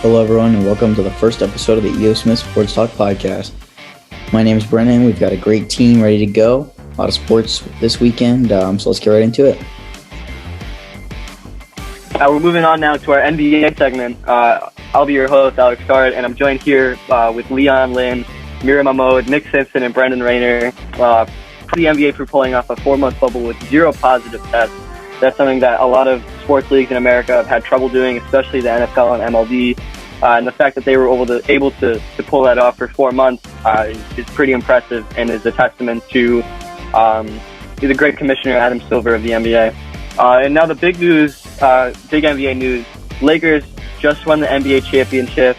Hello, everyone, and welcome to the first episode of the E.O. Smith Sports Talk podcast. My name is Brennan. We've got a great team ready to go. A lot of sports this weekend, so let's get right into it. We're moving on now to our NBA segment. I'll be your host, Alex Gard, and I'm joined here with Leon Lynn, Mira Mahmoud, Nick Simpson, and Brendan Rayner. The NBA for pulling off a 4-month bubble with 0 positive tests. That's something that a lot of sports leagues in America have had trouble doing, especially the NFL and MLB. And the fact that they were able to pull that off for 4 months is pretty impressive and is a testament to the great commissioner, Adam Silver of the NBA. And now the big news, big NBA news, Lakers just won the NBA championship.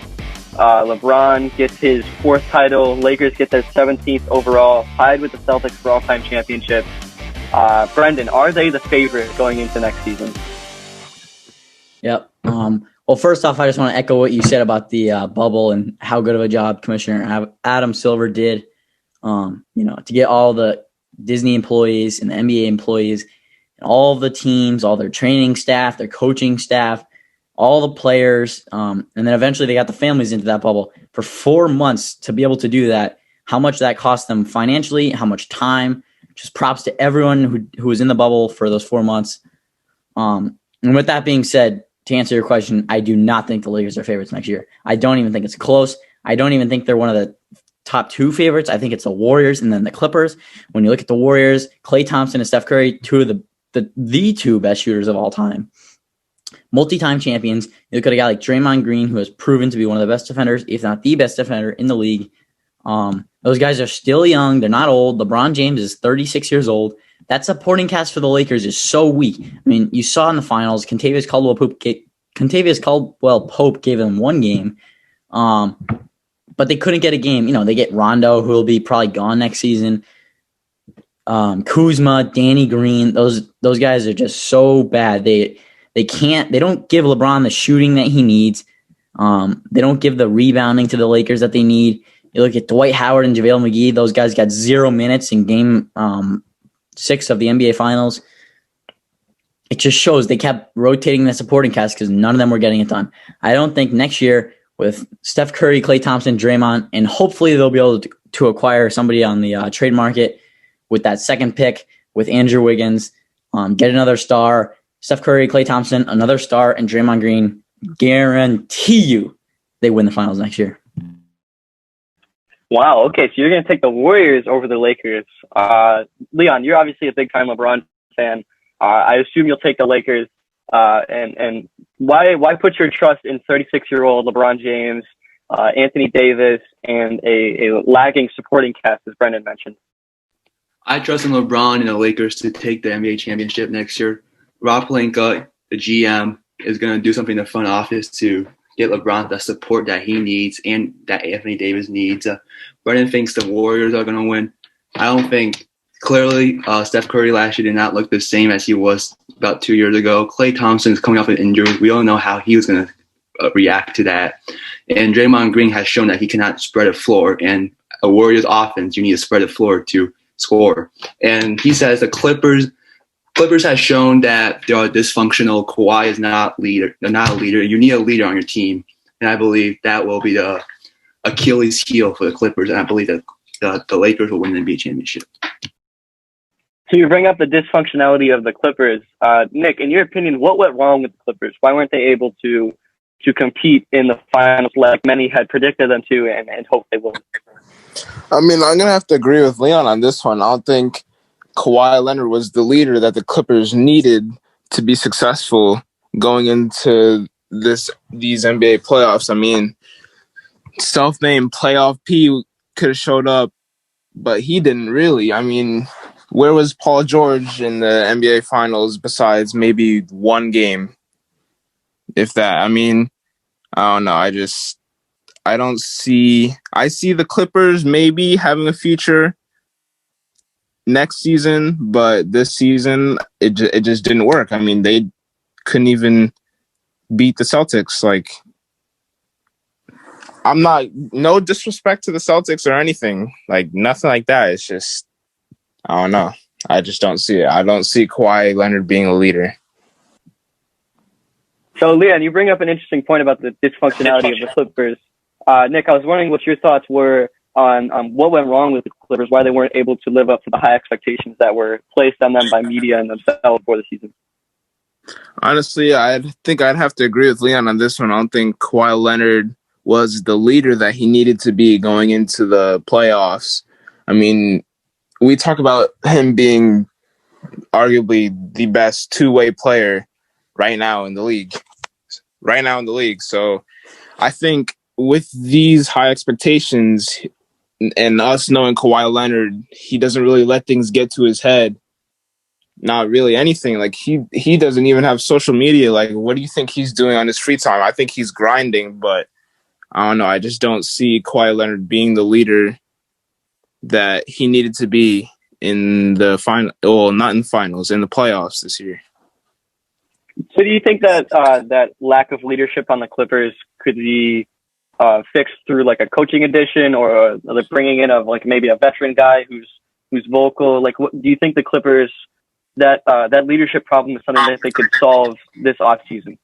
LeBron gets his 4th title. Lakers get their 17th overall, tied with the Celtics for all-time championship. Brendan, are they the favorite going into next season? Yep. Well, first off, I just want to echo what you said about the bubble and how good of a job Commissioner Adam Silver did. To get all the Disney employees and the NBA employees and all the teams, all their training staff, their coaching staff, all the players, and then eventually they got the families into that bubble for 4 months to be able to do that. How much that cost them financially, how much time. Just props to everyone who was in the bubble for those 4 months. And with that being said, to answer your question, I do not think the Lakers are favorites next year. I don't even think it's close. I don't even think they're one of the top 2 favorites. I think it's the Warriors and then the Clippers. When you look at the Warriors, Klay Thompson and Steph Curry, 2 of the 2 best shooters of all time. Multi-time champions. You look at a guy like Draymond Green, who has proven to be one of the best defenders, if not the best defender in the league. Those guys are still young. They're not old. LeBron James is 36 years old. That supporting cast for the Lakers is so weak. I mean, you saw in the finals, Kentavious Caldwell-Pope gave them 1 game, but they couldn't get a game. They get Rondo, who will be probably gone next season. Kuzma, Danny Green, those guys are just so bad. They don't give LeBron the shooting that he needs. They don't give the rebounding to the Lakers that they need. You look at Dwight Howard and JaVale McGee; those guys got 0 minutes in game 6 of the NBA Finals. It just shows they kept rotating the supporting cast because none of them were getting it done. I don't think next year with Steph Curry, Klay Thompson, Draymond, and hopefully they'll be able to acquire somebody on the trade market with that 2nd pick with Andrew Wiggins, get another star. Steph Curry, Klay Thompson, another star, and Draymond Green. Guarantee you they win the finals next year. Wow, okay, so you're going to take the Warriors over the Lakers. Leon, you're obviously a big-time LeBron fan. I assume you'll take the Lakers. And why put your trust in 36-year-old LeBron James, Anthony Davis, and a lagging supporting cast, as Brendan mentioned? I trust in LeBron and the Lakers to take the NBA championship next year. Rob Pelinka, the GM, is going to do something in the front office to get LeBron the support that he needs and that Anthony Davis needs. Brendan thinks the Warriors are going to win. I don't think clearly Steph Curry last year did not look the same as he was about 2 years ago. Klay Thompson is coming off an injury. We don't know how he was going to react to that. And Draymond Green has shown that he cannot spread a floor. And a Warriors offense, you need to spread the floor to score. And he says the Clippers has shown that they are dysfunctional. Kawhi is not leader. They're not a leader. You need a leader on your team. And I believe that will be the Achilles heel for the Clippers. And I believe that the Lakers will win the NBA championship. So you bring up the dysfunctionality of the Clippers. Nick, in your opinion, what went wrong with the Clippers? Why weren't they able to compete in the finals like many had predicted them to and hoped they would? I mean, I'm going to have to agree with Leon on this one. I don't think Kawhi Leonard was the leader that the Clippers needed to be successful going into these NBA playoffs. I mean, self-named Playoff P could have showed up, but he didn't really. I mean, where was Paul George in the NBA Finals besides maybe 1 game, if that? I mean, I don't know. I see the Clippers maybe having a future next season, but this season it just didn't work. I mean, they couldn't even beat the Celtics. Like, no disrespect to the Celtics or anything, like nothing like that. It's just, I don't know. I just don't see it. I don't see Kawhi Leonard being a leader. So, Leon, you bring up an interesting point about the dysfunctionality of the Clippers. Nick, I was wondering what your thoughts were on what went wrong with the Clippers, why they weren't able to live up to the high expectations that were placed on them by media and themselves for the season. Honestly, I think I'd have to agree with Leon on this one. I don't think Kawhi Leonard was the leader that he needed to be going into the playoffs. I mean, we talk about him being arguably the best two-way player right now in the league. So I think with these high expectations and us knowing Kawhi Leonard, he doesn't really let things get to his head. Not really anything. Like he doesn't even have social media. Like, what do you think he's doing on his free time? I think he's grinding, but I don't know. I just don't see Kawhi Leonard being the leader that he needed to be in the final. Well, not in finals, in the playoffs this year. So, do you think that that lack of leadership on the Clippers could be fixed through like a coaching addition or the bringing in of like maybe a veteran guy who's vocal? Like, what do you think the Clippers that leadership problem is something that they could solve this offseason?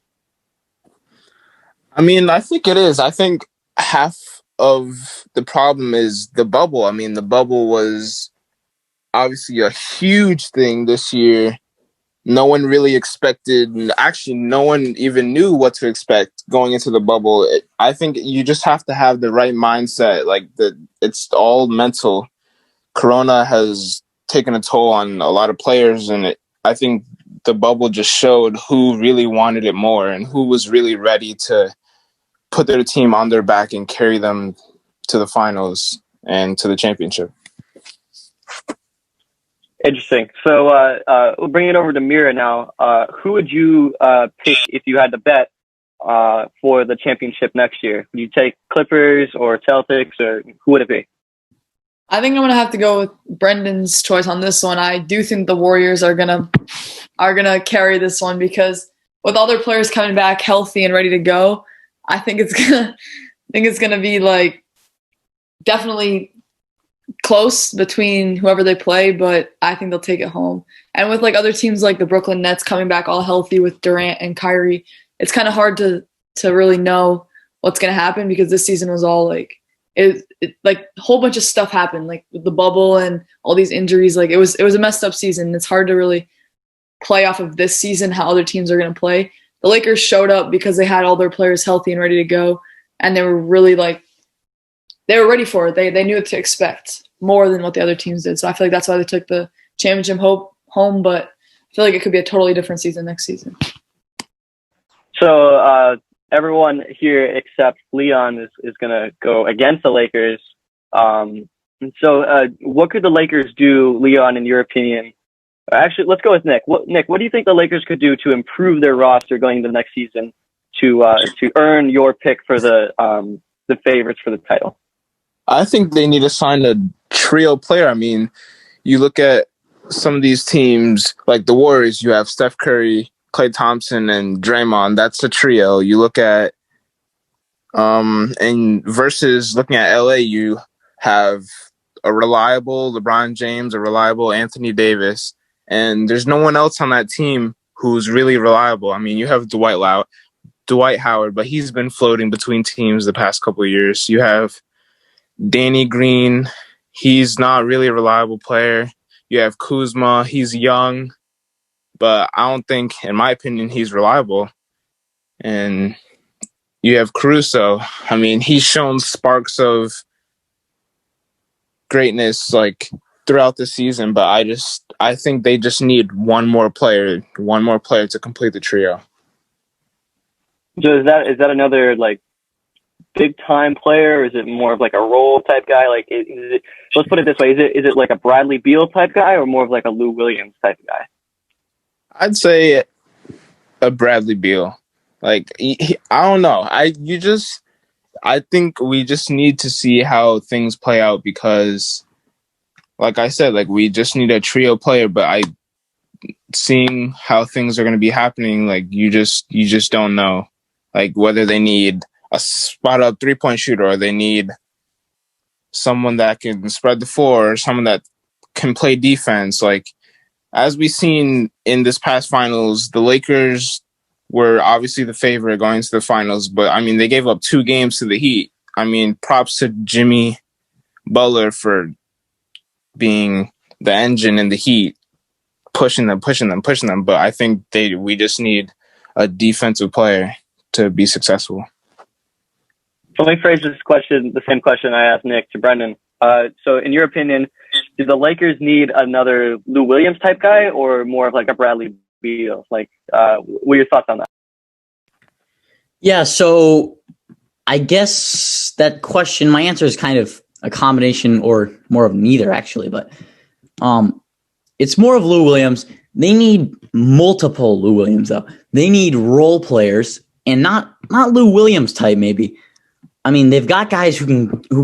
I mean, I think it is. I think half of the problem is the bubble. I mean, the bubble was obviously a huge thing this year. No one really expected, actually, no one even knew what to expect going into the bubble. I think you just have to have the right mindset. Like, it's all mental. Corona has taken a toll on a lot of players, and I think the bubble just showed who really wanted it more and who was really ready to put their team on their back and carry them to the finals and to the championship. Interesting. So we'll bring it over to Mira now. Who would you pick if you had to bet for the championship next year? Would you take Clippers or Celtics, or who would it be? I think I'm gonna have to go with Brendan's choice on this one. I do think the Warriors are gonna carry this one because with all their players coming back healthy and ready to go, I think it's gonna be like definitely close between whoever they play, but I think they'll take it home. And with like other teams like the Brooklyn Nets coming back all healthy with Durant and Kyrie, it's kind of hard to really know what's gonna happen because this season was all like it like a whole bunch of stuff happened, like with the bubble and all these injuries. Like it was a messed up season. It's hard to really play off of this season how other teams are going to play. The Lakers showed up because they had all their players healthy and ready to go, and they were really they were ready for it. They knew what to expect more than what the other teams did. So I feel like that's why they took the championship home. But I feel like it could be a totally different season next season. So everyone here except Leon is going to go against the Lakers. So what could the Lakers do, Leon, in your opinion? Actually, let's go with Nick. Nick, what do you think the Lakers could do to improve their roster going into the next season to earn your pick for the favorites for the title? I think they need to sign a trio player. I mean, you look at some of these teams, like the Warriors, you have Steph Curry, Klay Thompson, and Draymond. That's a trio. You look at and versus looking at LA, you have a reliable LeBron James, a reliable Anthony Davis, and there's no one else on that team who's really reliable. I mean, you have Dwight Howard, but he's been floating between teams the past couple of years. You have Danny Green. He's not really a reliable player. You have Kuzma. He's young, but I don't think, in my opinion, he's reliable. And you have Caruso. I mean, he's shown sparks of greatness like throughout the season, but I think they just need one more player to complete the trio. So is that another like big time player, or is it more of like a role type guy? Like, let's put it this way: is it like a Bradley Beal type guy, or more of like a Lou Williams type guy? I'd say a Bradley Beal. Like, I don't know. I think we just need to see how things play out because, like I said, like we just need a trio player. But seeing how things are going to be happening, like you just don't know, like whether they need a spot up 3-point shooter or they need someone that can spread the floor or someone that can play defense. Like as we've seen in this past finals, the Lakers were obviously the favorite going to the finals, but I mean, they gave up 2 games to the Heat. I mean, props to Jimmy Butler for being the engine in the Heat, pushing them. But I think we just need a defensive player to be successful. So let me phrase this question, the same question I asked Nick to Brendan. So in your opinion, do the Lakers need another Lou Williams type guy or more of like a Bradley Beal? Like, what are your thoughts on that? Yeah, so I guess that question, my answer is kind of a combination or more of neither, actually. But it's more of Lou Williams. They need multiple Lou Williams, though. They need role players, and not Lou Williams type, maybe. I mean, they've got guys who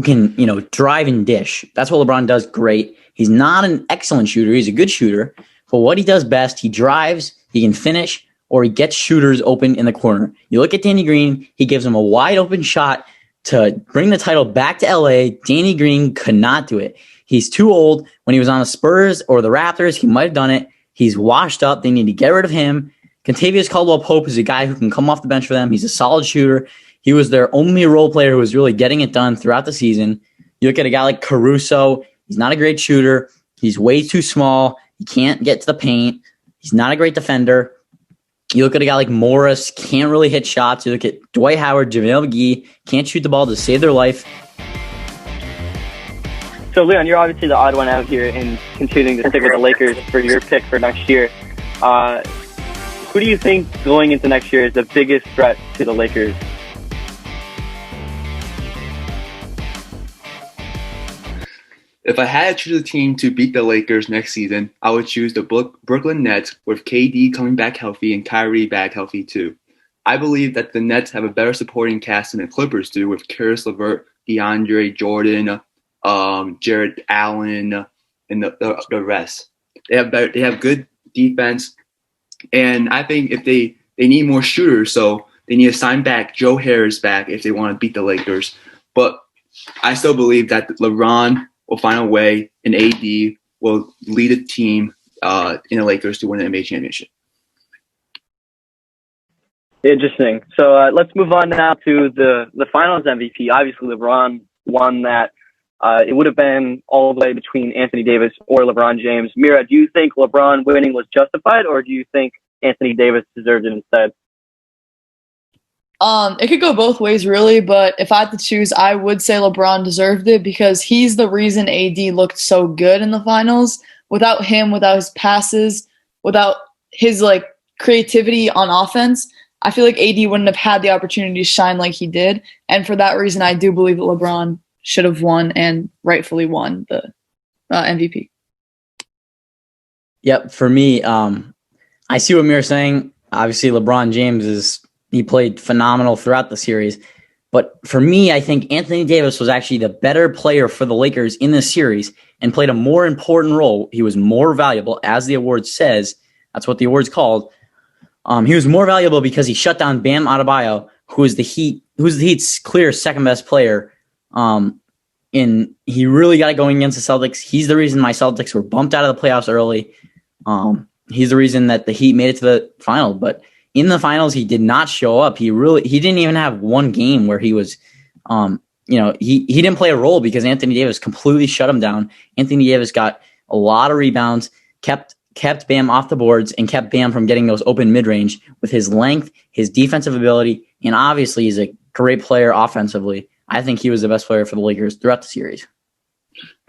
can drive and dish. That's what LeBron does great. He's not an excellent shooter. He's a good shooter. But what he does best, he drives, he can finish, or he gets shooters open in the corner. You look at Danny Green, he gives him a wide open shot to bring the title back to LA. Danny Green could not do it. He's too old. When he was on the Spurs or the Raptors, he might have done it. He's washed up. They need to get rid of him. Contavious Caldwell-Pope is a guy who can come off the bench for them. He's a solid shooter. He was their only role player who was really getting it done throughout the season. You look at a guy like Caruso. He's not a great shooter. He's way too small. He can't get to the paint. He's not a great defender. You look at a guy like Morris, can't really hit shots. You look at Dwight Howard, JaVale McGee, can't shoot the ball to save their life. So, Leon, you're obviously the odd one out here in continuing to stick with the Lakers for your pick for next year. Who do you think going into next year is the biggest threat to the Lakers? If I had to choose a team to beat the Lakers next season, I would choose the Brooklyn Nets with KD coming back healthy and Kyrie back healthy too. I believe that the Nets have a better supporting cast than the Clippers do with Karis LeVert, DeAndre Jordan, Jarrett Allen, and the rest. They have good defense, and I think if they need more shooters, so they need to sign back Joe Harris back if they want to beat the Lakers. But I still believe that LeBron will find a way, and AD will lead a team in the Lakers to win the NBA championship. Interesting. So let's move on now to the Finals MVP. Obviously, LeBron won that. It would have been all the way between Anthony Davis or LeBron James. Mira, do you think LeBron winning was justified, or do you think Anthony Davis deserved it instead? It could go both ways, really, but if I had to choose, I would say LeBron deserved it because he's the reason AD looked so good in the finals. Without him, without his passes, without his creativity on offense, I feel like AD wouldn't have had the opportunity to shine like he did. And for that reason, I do believe that LeBron should have won and rightfully won the MVP. Yep, for me, I see what Mira's saying. Obviously, LeBron James he played phenomenal throughout the series. But for me, I think Anthony Davis was actually the better player for the Lakers in this series and played a more important role. He was more valuable, as the award says. That's what the award's called. He was more valuable because he shut down Bam Adebayo, who's the Heat's clear second best player. And he really got it going against the Celtics. He's the reason my Celtics were bumped out of the playoffs early. He's the reason that the Heat made it to the final. But in the finals, he did not show up. He didn't even have one game where he was, he didn't play a role because Anthony Davis completely shut him down. Anthony Davis got a lot of rebounds, kept Bam off the boards, and kept Bam from getting those open mid-range with his length, his defensive ability, and obviously he's a great player offensively. I think he was the best player for the Lakers throughout the series.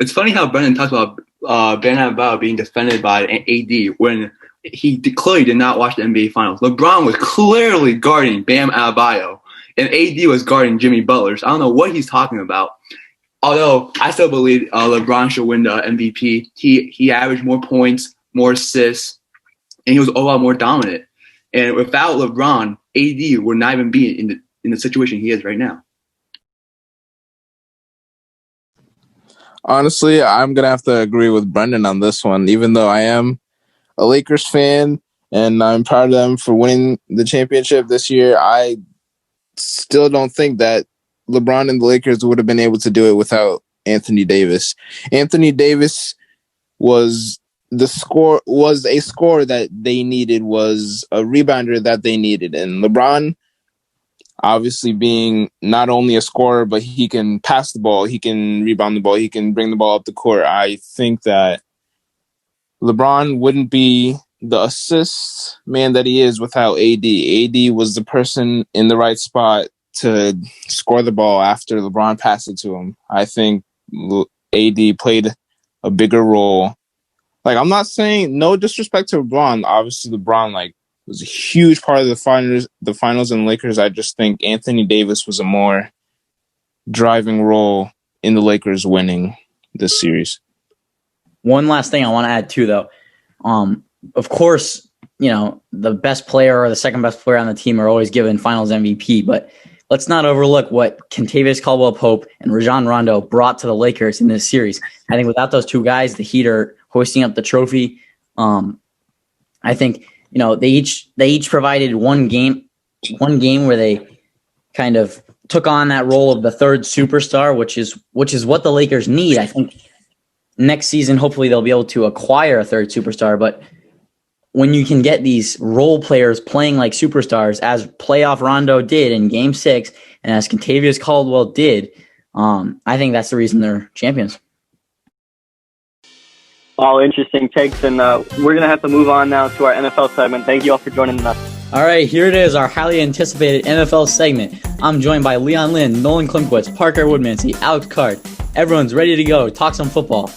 It's funny how Brendan talks about Bam Adebayo being defended by AD when he clearly did not watch the NBA Finals. LeBron was clearly guarding Bam Adebayo, and AD was guarding Jimmy Butler. So I don't know what he's talking about. Although I still believe LeBron should win the MVP. He averaged more points, more assists, and he was overall more dominant. And without LeBron, AD would not even be in the situation he is right now. Honestly, I'm going to have to agree with Brendan on this one, even though I am a Lakers fan and I'm proud of them for winning the championship this year. I still don't think that LeBron and the Lakers would have been able to do it without Anthony Davis. Anthony Davis was the score was a score that they needed, was a rebounder that they needed. And LeBron, obviously being not only a scorer, but he can pass the ball, he can rebound the ball, he can bring the ball up the court. I think that LeBron wouldn't be the assist man that he is without AD. AD was the person in the right spot to score the ball after LeBron passed it to him. I think AD played a bigger role. Like, I'm not saying no disrespect to LeBron. Obviously, LeBron was a huge part of the finals and the Lakers. I just think Anthony Davis was a more driving role in the Lakers winning this series. One last thing I want to add too, though. Of course, the best player or the second best player on the team are always given Finals MVP, but let's not overlook what Kentavious Caldwell-Pope and Rajon Rondo brought to the Lakers in this series. I think without those two guys, the Heat are hoisting up the trophy. I think they each provided one game where they kind of took on that role of the third superstar, which is what the Lakers need. I think next season, hopefully, they'll be able to acquire a third superstar. But when you can get these role players playing like superstars, as playoff Rondo did in Game 6, and as Kentavious Caldwell did, I think that's the reason they're champions. All interesting takes, and we're going to have to move on now to our NFL segment. Thank you all for joining us. All right, here it is, our highly anticipated NFL segment. I'm joined by Leon Lynn, Nolan Klimkowitz, Parker Woodmansey, Alex Card. Everyone's ready to go. Talk some football.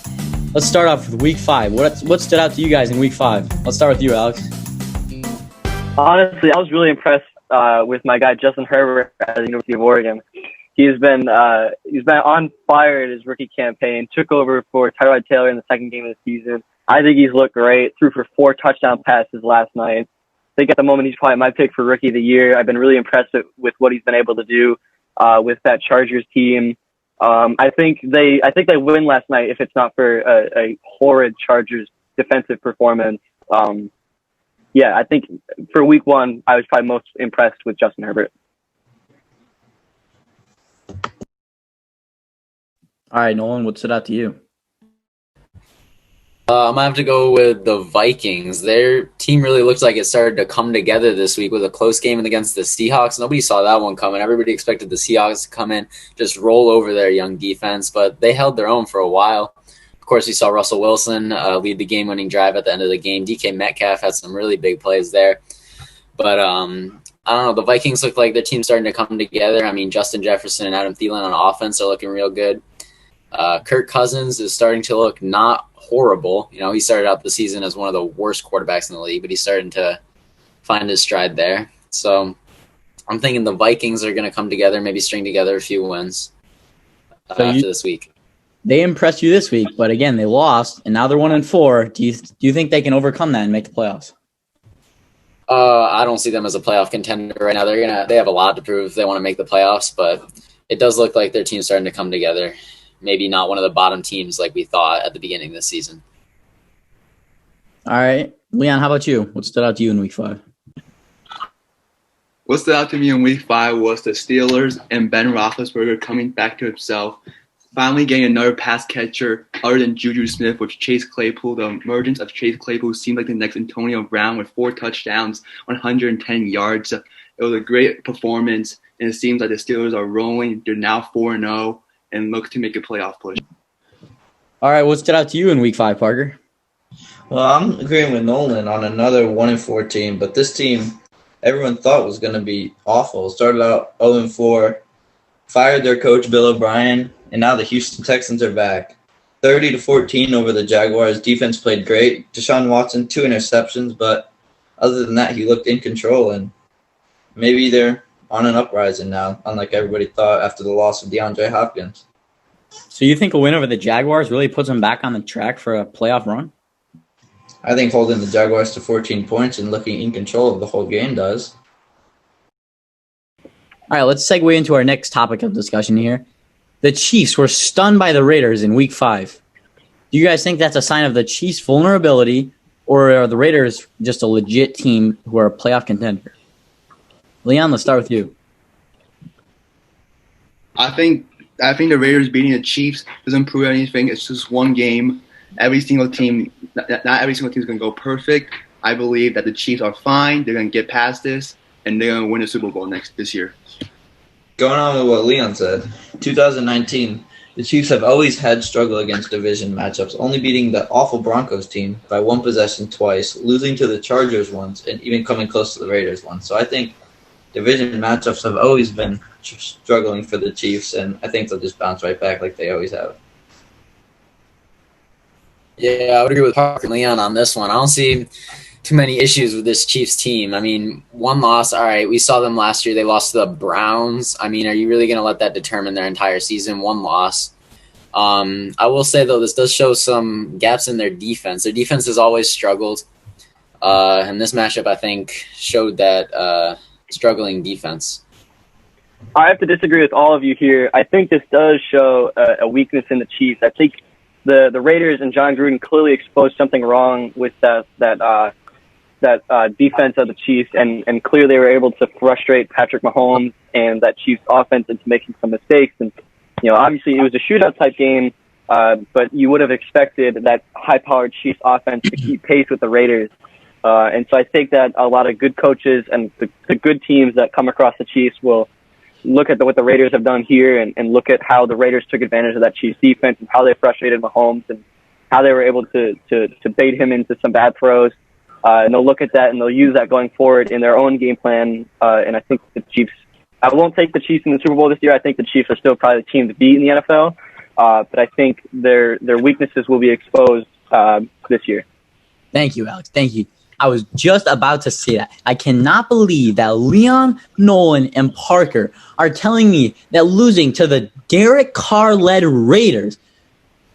Let's start off with Week 5. What stood out to you guys in Week 5? Let's start with you, Alex. Honestly, I was really impressed with my guy Justin Herbert at the University of Oregon. He's been on fire in his rookie campaign. Took over for Tyrod Taylor in the second game of the season. I think he's looked great. Threw for 4 touchdown passes last night. I think at the moment he's probably my pick for Rookie of the Year. I've been really impressed with what he's been able to do with that Chargers team. I think they win last night if it's not for a horrid Chargers defensive performance. I think for Week 1, I was probably most impressed with Justin Herbert. All right, Nolan, what stood out to you? I'm going to have to go with the Vikings. Their team really looks like it started to come together this week with a close game against the Seahawks. Nobody saw that one coming. Everybody expected the Seahawks to come in, just roll over their young defense, but they held their own for a while. Of course, we saw Russell Wilson lead the game-winning drive at the end of the game. DK Metcalf had some really big plays there. But I don't know. The Vikings look like their team's starting to come together. I mean, Justin Jefferson and Adam Thielen on offense are looking real good. Kirk Cousins is starting to look not horrible. He started out the season as one of the worst quarterbacks in the league, but he's starting to find his stride there. So I'm thinking the Vikings are going to come together, maybe string together a few wins after this week. They impressed you this week, but again, they lost, and now they're 1-4. Do you think they can overcome that and make the playoffs? I don't see them as a playoff contender right now. They have a lot to prove if they want to make the playoffs, but it does look like their team's starting to come together. Maybe not one of the bottom teams like we thought at the beginning of the season. All right. Leon, how about you? What stood out to you in Week 5? What stood out to me in Week 5 was the Steelers and Ben Roethlisberger coming back to himself, finally getting another pass catcher other than Juju Smith, with Chase Claypool. The emergence of Chase Claypool seemed like the next Antonio Brown with 4 touchdowns, 110 yards. It was a great performance, and it seems like the Steelers are rolling. They're now 4-0 and look to make a playoff push. All right, what stood out to you in Week 5, Parker? Well, I'm agreeing with Nolan on another 1-4 team, but this team everyone thought was going to be awful. Started out 0-4, fired their coach Bill O'Brien, and now the Houston Texans are back. 30-14 over the Jaguars. Defense played great. Deshaun Watson, 2 interceptions, but other than that, he looked in control, and maybe they're on an uprising now, unlike everybody thought after the loss of DeAndre Hopkins. So you think a win over the Jaguars really puts them back on the track for a playoff run? I think holding the Jaguars to 14 points and looking in control of the whole game does. All right, let's segue into our next topic of discussion here. The Chiefs were stunned by the Raiders in Week 5. Do you guys think that's a sign of the Chiefs' vulnerability, or are the Raiders just a legit team who are a playoff contender? Leon, let's start with you. I think the Raiders beating the Chiefs doesn't prove anything. It's just one game. every single team, not every single team is going to go perfect. I believe that the Chiefs are fine. They're going to get past this, and they're going to win the Super Bowl this year. Going on with what Leon said, 2019, the Chiefs have always had struggle against division matchups, only beating the awful Broncos team by one possession twice, losing to the Chargers once, and even coming close to the Raiders once. So I think division matchups have always been struggling for the Chiefs, and I think they'll just bounce right back like they always have. Yeah, I would agree with Parker and Leon on this one. I don't see too many issues with this Chiefs team. I mean, one loss, all right, we saw them last year. They lost to the Browns. I mean, are you really going to let that determine their entire season? One loss. I will say, though, this does show some gaps in their defense. Their defense has always struggled. And this matchup, I think, showed that struggling defense. I have to disagree with all of you here. I think this does show a weakness in the Chiefs. I think the Raiders and John Gruden clearly exposed something wrong with that defense of the Chiefs, and clearly they were able to frustrate Patrick Mahomes and that Chiefs offense into making some mistakes. And obviously it was a shootout type game, but you would have expected that high-powered Chiefs offense to keep pace with the Raiders. And so I think that a lot of good coaches and the good teams that come across the Chiefs will look at what the Raiders have done here and look at how the Raiders took advantage of that Chiefs defense and how they frustrated Mahomes and how they were able to bait him into some bad throws. And they'll look at that and they'll use that going forward in their own game plan. And I think the Chiefs, I won't take the Chiefs in the Super Bowl this year. I think the Chiefs are still probably the team to beat in the NFL. But I think their weaknesses will be exposed this year. Thank you, Alex. Thank you. I was just about to say that. I cannot believe that Leon, Nolan, and Parker are telling me that losing to the Derek Carr-led Raiders,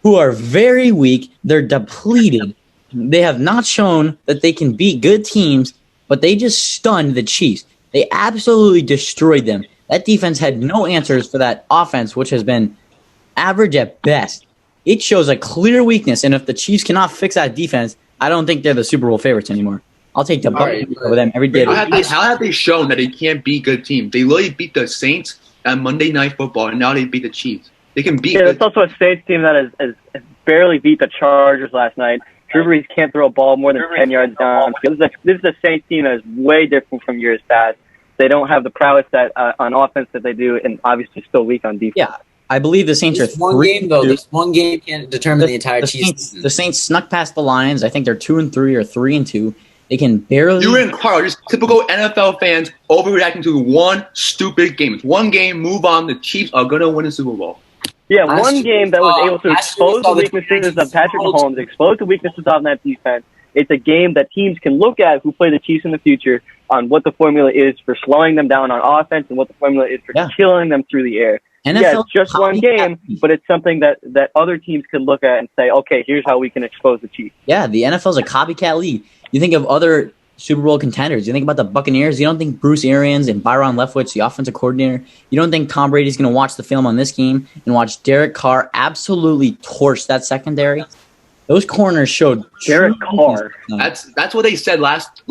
who are very weak, they're depleted. They have not shown that they can beat good teams, but they just stunned the Chiefs. They absolutely destroyed them. That defense had no answers for that offense, which has been average at best. It shows a clear weakness, and if the Chiefs cannot fix that defense, I don't think they're the Super Bowl favorites anymore. I'll take the Buccaneers over them every day. How have they shown that they can't beat good teams? They literally beat the Saints on Monday Night Football, and now they beat the Chiefs. They can beat. Yeah, it's also a Saints team that has barely beat the Chargers last night. Drew Brees can't throw a ball more than 10 yards down. This is a Saints team that is way different from years past. They don't have the prowess that on offense that they do, and obviously still weak on defense. Yeah, I believe the Saints This are one 3-2. game, though. This one game can't determine the entire Chiefs. The Saints snuck past the Lions. I think they're 2-3 or 3-2. They can barely. You and Carl are just typical NFL fans overreacting to one stupid game. It's one game, move on. The Chiefs are going to win the Super Bowl. Yeah, one game that was able to expose the weaknesses of Patrick Mahomes, expose the weaknesses of that defense. It's a game that teams can look at who play the Chiefs in the future on what the formula is for slowing them down on offense and what the formula is for killing them through the air. Yeah, it's just one game, but it's something that other teams can look at and say, okay, here's how we can expose the Chiefs. Yeah, the NFL's a copycat league. You think of other Super Bowl contenders. You think about the Buccaneers. You don't think Bruce Arians and Byron Leftwich, the offensive coordinator, you don't think Tom Brady's going to watch the film on this game and watch Derek Carr absolutely torch that secondary? Those corners showed Derek Carr. That's what they said last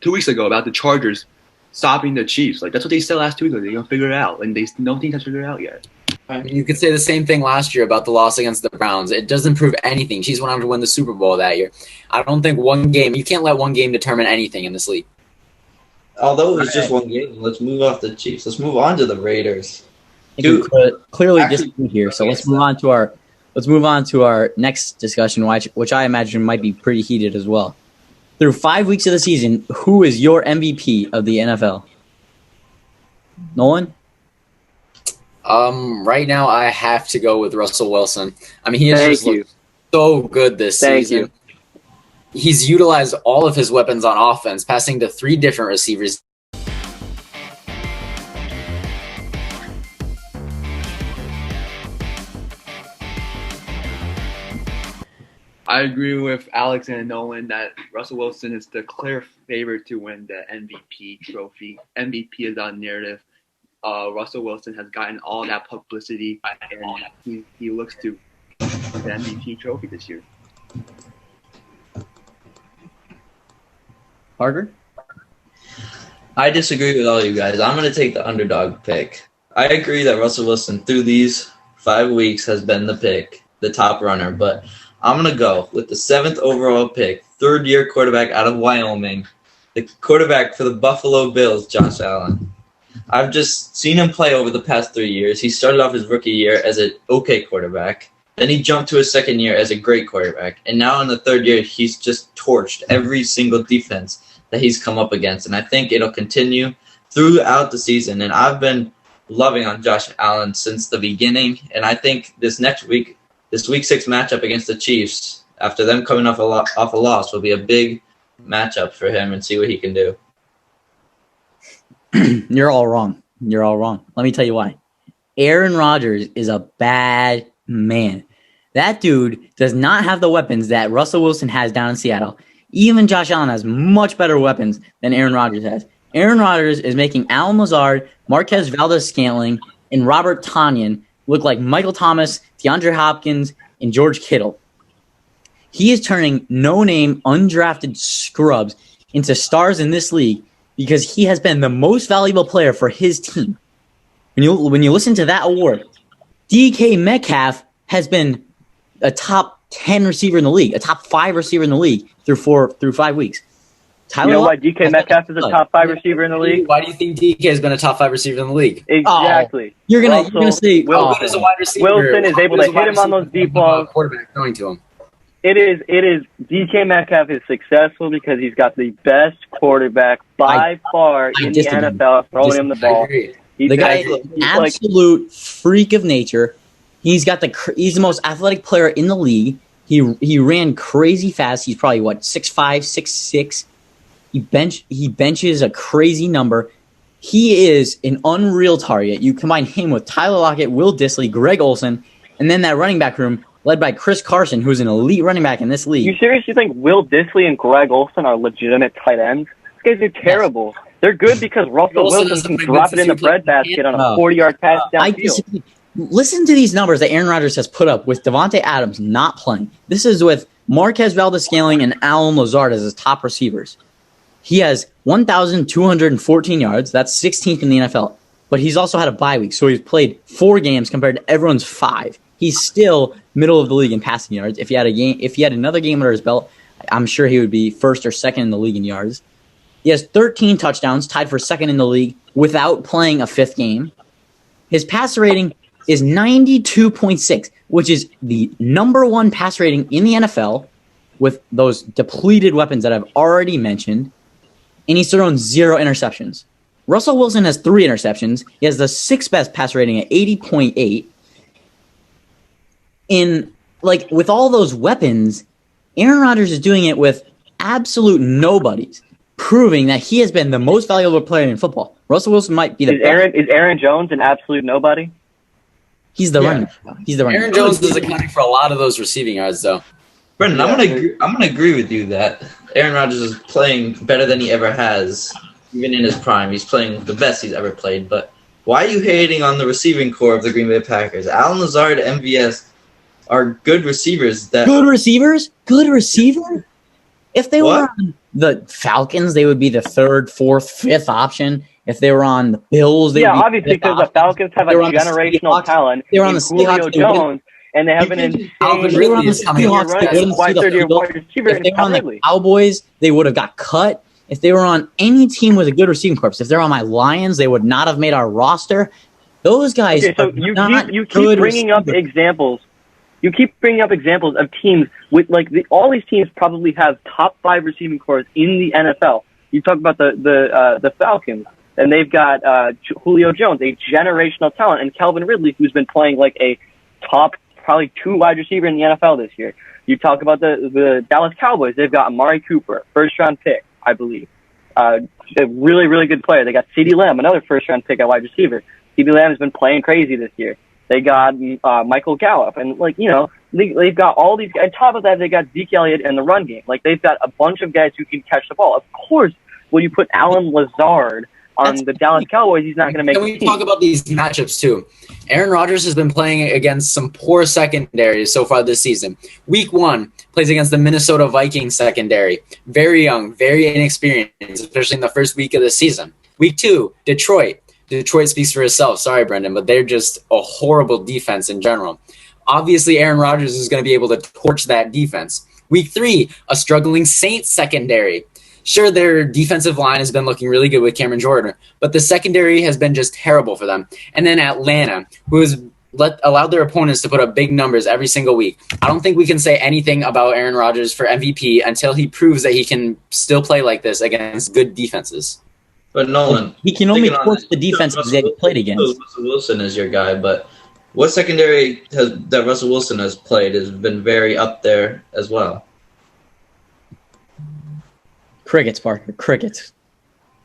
2 weeks ago about the Chargers stopping the Chiefs. Like, that's what they said last 2 weeks ago. They're going to figure it out, and no team has figured it out yet. I mean, you could say the same thing last year about the loss against the Browns. It doesn't prove anything. Chiefs went on to win the Super Bowl that year. I don't think one game – you can't let one game determine anything in this league. Although it was just one game, let's move off the Chiefs. Let's move on to the Raiders. Clearly disagree here. So let's move on to our next discussion, which I imagine might be pretty heated as well. Through 5 weeks of the season, who is your MVP of the NFL? Nolan? Right now, I have to go with Russell Wilson. I mean, he has just looked so good this season. He's utilized all of his weapons on offense, passing to 3 different receivers. I agree with Alex and Nolan that Russell Wilson is the clear favorite to win the MVP trophy. MVP is on narrative. Russell Wilson has gotten all that publicity, and he looks to win the MVP trophy this year. Parker? I disagree with all you guys. I'm going to take the underdog pick. I agree that Russell Wilson, through these 5 weeks, has been the pick, the top runner, but I'm going to go with the 7th overall pick, third-year quarterback out of Wyoming, the quarterback for the Buffalo Bills, Josh Allen. I've just seen him play over the past 3 years. He started off his rookie year as an okay quarterback. Then he jumped to his second year as a great quarterback. And now in the third year, he's just torched every single defense that he's come up against. And I think it'll continue throughout the season. And I've been loving on Josh Allen since the beginning. And I think this week 6 matchup against the Chiefs, after them coming off a loss, will be a big matchup for him and see what he can do. You're all wrong. You're all wrong. Let me tell you why. Aaron Rodgers is a bad man. That dude does not have the weapons that Russell Wilson has down in Seattle. Even Josh Allen has much better weapons than Aaron Rodgers has. Aaron Rodgers is making Allen Lazard, Marquez Valdes-Scantling, and Robert Tonyan look like Michael Thomas, DeAndre Hopkins, and George Kittle. He is turning no-name, undrafted scrubs into stars in this league because he has been the most valuable player for his team. When you listen to that award, DK Metcalf has been a top 10 receiver in the league, a top 5 receiver in the league through 5 weeks. You know why DK Metcalf is a top 5 receiver in the league? Why do you think DK has been a top 5 receiver in the league? Exactly. Oh, you're gonna say Wilson is a wide receiver. Wilson is able to hit him on those deep balls. Quarterback throwing to him. It is. DK Metcalf is successful because he's got the best quarterback by far in the NFL throwing him the ball. The guy is an absolute freak of nature. He's the most athletic player in the league. He ran crazy fast. He's probably 6'5", 6'6". He benches a crazy number. He is an unreal target. You combine him with Tyler Lockett, Will Dissly, Greg Olsen, and then that running back room led by Chris Carson, who's an elite running back in this league. You seriously think Will Dissly and Greg Olsen are legitimate tight ends? These guys are terrible. Yes. They're good because Russell Wilson can drop it in the breadbasket on a 40-yard pass downfield. Listen to these numbers that Aaron Rodgers has put up with Devontae Adams not playing. This is with Marquez Valdes-Scantling and Allen Lazard as his top receivers. He has 1,214 yards. That's 16th in the NFL. But he's also had a bye week, so he's played 4 games compared to everyone's 5. He's still middle of the league in passing yards. If he had another game under his belt, I'm sure he would be first or second in the league in yards. He has 13 touchdowns, tied for second in the league without playing a 5th game. His passer rating is 92.6, which is the number 1 pass rating in the NFL with those depleted weapons that I've already mentioned. And he's thrown 0 interceptions. Russell Wilson has 3 interceptions. He has the 6th best pass rating at 80.8. With all those weapons, Aaron Rodgers is doing it with absolute nobodies, proving that he has been the most valuable player in football. Russell Wilson might be the best. Is Aaron Jones an absolute nobody? He's the running back. He's the running Aaron Jones is accounting for a lot of those receiving yards, though. Brendan, I'm gonna agree with you that Aaron Rodgers is playing better than he ever has, even in his prime. He's playing the best he's ever played. But why are you hating on the receiving core of the Green Bay Packers? Allen Lazard, MVS are good receivers. Good receivers? Good receiver? If they were on the Falcons, they would be the 3rd, 4th, 5th option. If they were on the Bills, they would be obviously because the Falcons have a generational talent. They were on the Julio Jones. And they have an insane wide receiver. If they were on the Cowboys, they would have got cut. If they were on any team with a good receiving corps, if they're on my Lions, they would not have made our roster. Those guys so you keep bringing up examples. You keep bringing up examples of teams with all these teams probably have top 5 receiving corps in the NFL. You talk about the Falcons, and they've got Julio Jones, a generational talent, and Calvin Ridley, who's been playing like a top probably 2 wide receiver in the NFL this year. You talk about the Dallas Cowboys. They've got Amari Cooper, 1st-round pick, I believe. A really, really good player. They got CeeDee Lamb, another 1st-round pick at wide receiver. CeeDee Lamb has been playing crazy this year. They got Michael Gallup. And, they've got all these guys. On top of that, they got Zeke Elliott in the run game. They've got a bunch of guys who can catch the ball. Of course, when you put Allen Lazard on the Dallas Cowboys, he's not going to make the team. Can we talk about these matchups, too? Aaron Rodgers has been playing against some poor secondaries so far this season. Week 1, plays against the Minnesota Vikings secondary. Very young, very inexperienced, especially in the first week of the season. Week 2, Detroit. Detroit speaks for itself. Sorry, Brendan, but they're just a horrible defense in general. Obviously, Aaron Rodgers is going to be able to torch that defense. Week 3, a struggling Saints secondary. Sure, their defensive line has been looking really good with Cameron Jordan, but the secondary has been just terrible for them. And then Atlanta, who has allowed their opponents to put up big numbers every single week. I don't think we can say anything about Aaron Rodgers for MVP until he proves that he can still play like this against good defenses. But Nolan, He can only torch the defenses that he played against. Russell Wilson is your guy, but what secondary that Russell Wilson has played has been very up there as well. Crickets, Parker. Crickets.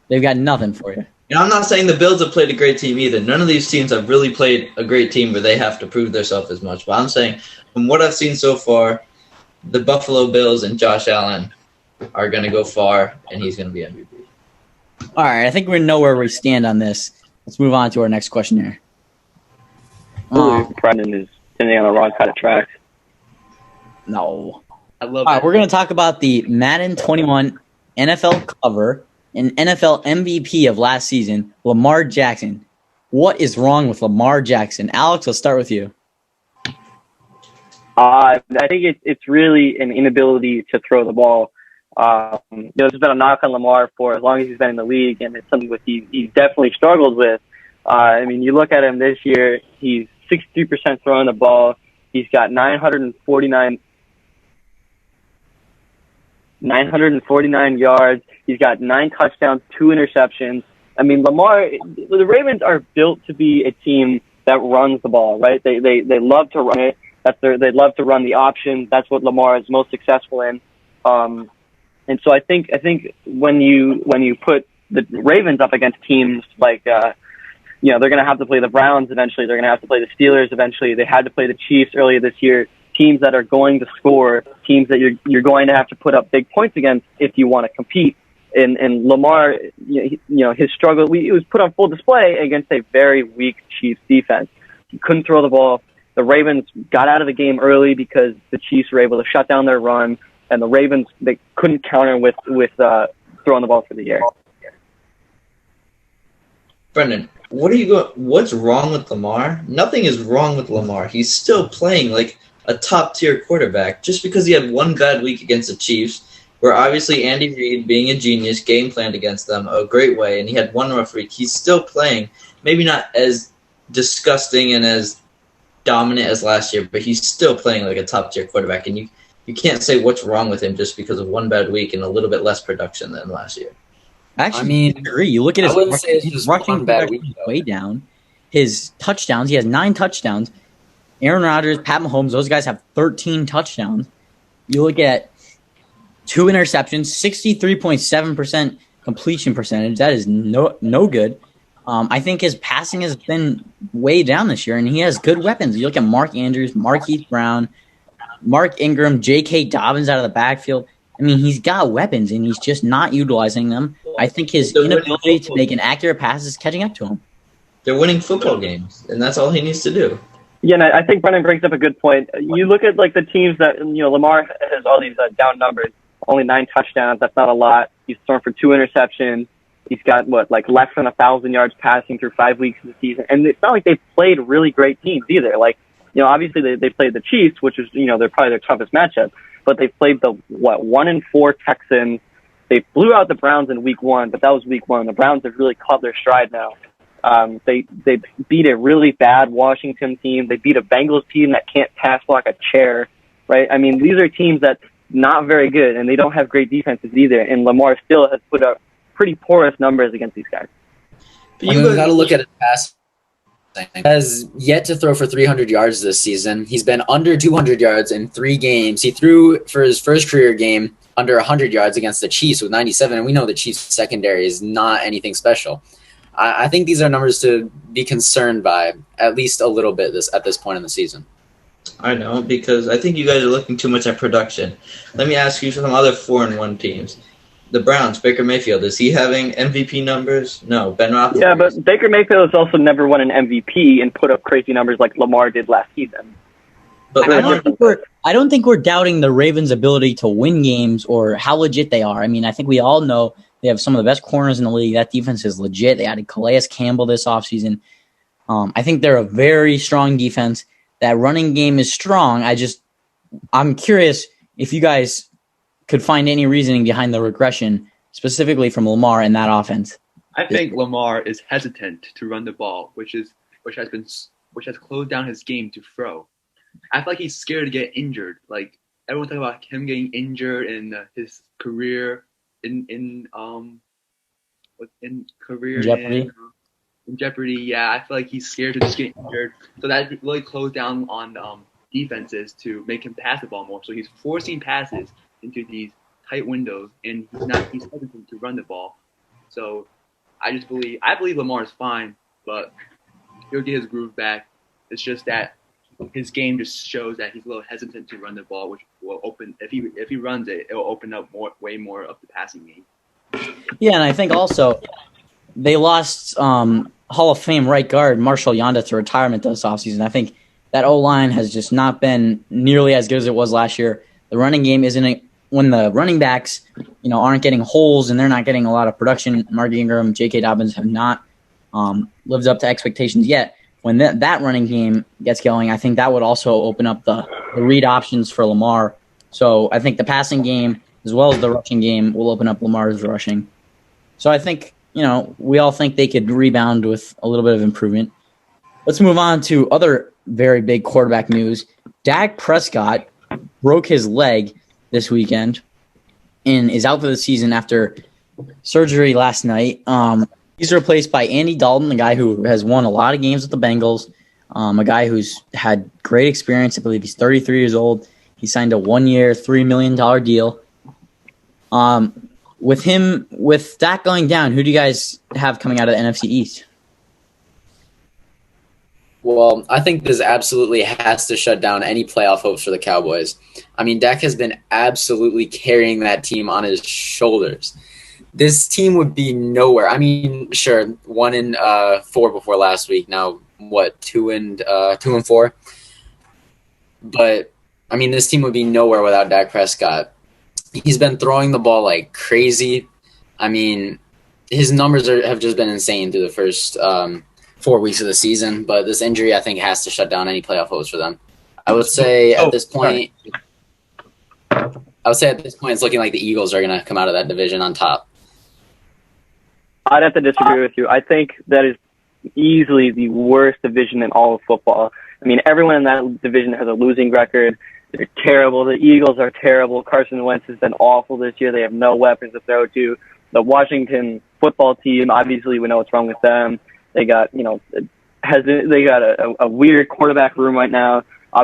They've got nothing for you. And I'm not saying the Bills have played a great team either. None of these teams have really played a great team where they have to prove themselves as much. But I'm saying, from what I've seen so far, the Buffalo Bills and Josh Allen are going to go far, and he's going to be MVP. All right, I think we know where we stand on this. Let's move on to our next question here. Brendan is sitting on the wrong side of tracks. No. I love All right, it. we're going to talk about the Madden 21 NFL cover and NFL MVP of last season, Lamar Jackson. What is wrong with Lamar Jackson? Alex, let's start with you. I think it's really an inability to throw the ball. There's been a knock on Lamar for as long as he's been in the league, and it's something he's definitely struggled with. You look at him this year, he's 63% throwing the ball. He's got 949 yards. He's got 9 touchdowns, 2 interceptions. I mean, Lamar, the Ravens are built to be a team that runs the ball, right? They love to run it. They love to run the option. That's what Lamar is most successful in. And so I think when you put the Ravens up against teams like, they're going to have to play the Browns eventually. They're going to have to play the Steelers eventually. They had to play the Chiefs earlier this year. Teams that are going to score, teams that you're going to have to put up big points against if you want to compete. And Lamar, his struggle, it was put on full display against a very weak Chiefs defense. He couldn't throw the ball. The Ravens got out of the game early because the Chiefs were able to shut down their run, and the Ravens, they couldn't counter with throwing the ball for the air. Brendan, what's wrong with Lamar? Nothing is wrong with Lamar. He's still playing like a top-tier quarterback. Just because he had one bad week against the Chiefs, where obviously Andy Reid, being a genius, game planned against them a great way, and he had one rough week. He's still playing, maybe not as disgusting and as dominant as last year, but he's still playing like a top-tier quarterback, and you can't say what's wrong with him just because of one bad week and a little bit less production than last year. Actually, I agree. You look at I wouldn't say it's just rushing one bad production week, is though. way down. His touchdowns, he has 9 touchdowns. Aaron Rodgers, Pat Mahomes, those guys have 13 touchdowns. You look at 2 interceptions, 63.7% completion percentage. That is no good. I think his passing has been way down this year, and he has good weapons. You look at Mark Andrews, Marquise Brown, Mark Ingram, J.K. Dobbins out of the backfield. I mean, he's got weapons, and he's just not utilizing them. I think his inability to make an accurate pass is catching up to him. They're winning football games, and that's all he needs to do. Yeah, and I think Brennan brings up a good point. You look at like the teams that Lamar has all these down numbers, only 9 touchdowns. That's not a lot. He's thrown for 2 interceptions. He's got less than 1,000 yards passing through 5 weeks of the season, and it's not like they've played really great teams either. Like, obviously they played the Chiefs, which is they're probably their toughest matchup, but they played the 1-4 Texans. They blew out the Browns in week 1, but that was week 1. The Browns have really caught their stride now. They beat a really bad Washington team. They beat a Bengals team that can't pass block a chair, right? I mean, these are teams that not very good, and they don't have great defenses either. And Lamar still has put up pretty porous numbers against these guys. You got to look at his pass. He has yet to throw for 300 yards this season. He's been under 200 yards in 3 games. He threw for his first career game under 100 yards against the Chiefs with 97, and we know the Chiefs secondary is not anything special. I think these are numbers to be concerned by at least a little bit at this point in the season. I know, because I think you guys are looking too much at production. Let me ask you some other 4-1 teams. The Browns, Baker Mayfield, is he having MVP numbers? No. Ben Roethlisberger. Yeah, but Baker Mayfield has also never won an MVP and put up crazy numbers like Lamar did last season. But I don't think we're doubting the Ravens' ability to win games or how legit they are. I mean, I think we all know they have some of the best corners in the league. That defense is legit. They added Calais Campbell this offseason. I think they're a very strong defense. that running game is strong. I'm curious if you guys could find any reasoning behind the regression, specifically from Lamar in that offense. I think Lamar is hesitant to run the ball, which has closed down his game to throw. I feel like he's scared to get injured. Like everyone talking about him getting injured in his career in Jeopardy. In Jeopardy, yeah, I feel like he's scared to just get injured. So that really closed down on defenses to make him pass the ball more. So he's forcing passes into these tight windows, and he's hesitant to run the ball. So I believe Lamar is fine, but he'll get his groove back. It's just that his game just shows that he's a little hesitant to run the ball, which will open if he runs it, it will open up way more of the passing game. Yeah, and I think also they lost Hall of Fame right guard Marshall Yanda to retirement this offseason. I think that O-line has just not been nearly as good as it was last year. The running game isn't when the running backs, aren't getting holes and they're not getting a lot of production. Mark Ingram, J.K. Dobbins have not lived up to expectations yet. When that running game gets going, I think that would also open up the read options for Lamar. So I think the passing game as well as the rushing game will open up Lamar's rushing. So I think, we all think they could rebound with a little bit of improvement. Let's move on to other very big quarterback news. Dak Prescott broke his leg this weekend and is out for the season after surgery last night. He's replaced by Andy Dalton, a guy who has won a lot of games with the Bengals, a guy who's had great experience. I believe he's 33 years old. He signed a 1-year, $3 million deal. With Dak going down, who do you guys have coming out of the NFC East? Well, I think this absolutely has to shut down any playoff hopes for the Cowboys. I mean, Dak has been absolutely carrying that team on his shoulders. This team would be nowhere. I mean, sure, 1-4 before last week. Now, what, 2-4? But I mean, this team would be nowhere without Dak Prescott. He's been throwing the ball like crazy. I mean, his numbers have just been insane through the first 4 weeks of the season. But this injury, I think, has to shut down any playoff hopes for them. I would say at this point, it's looking like the Eagles are going to come out of that division on top. I'd have to disagree with you. I think that is easily the worst division in all of football. I mean, everyone in that division has a losing record. They're terrible. The Eagles are terrible. Carson Wentz has been awful this year. They have no weapons to throw to. The Washington football team, obviously, we know what's wrong with them. They got, a weird quarterback room right now.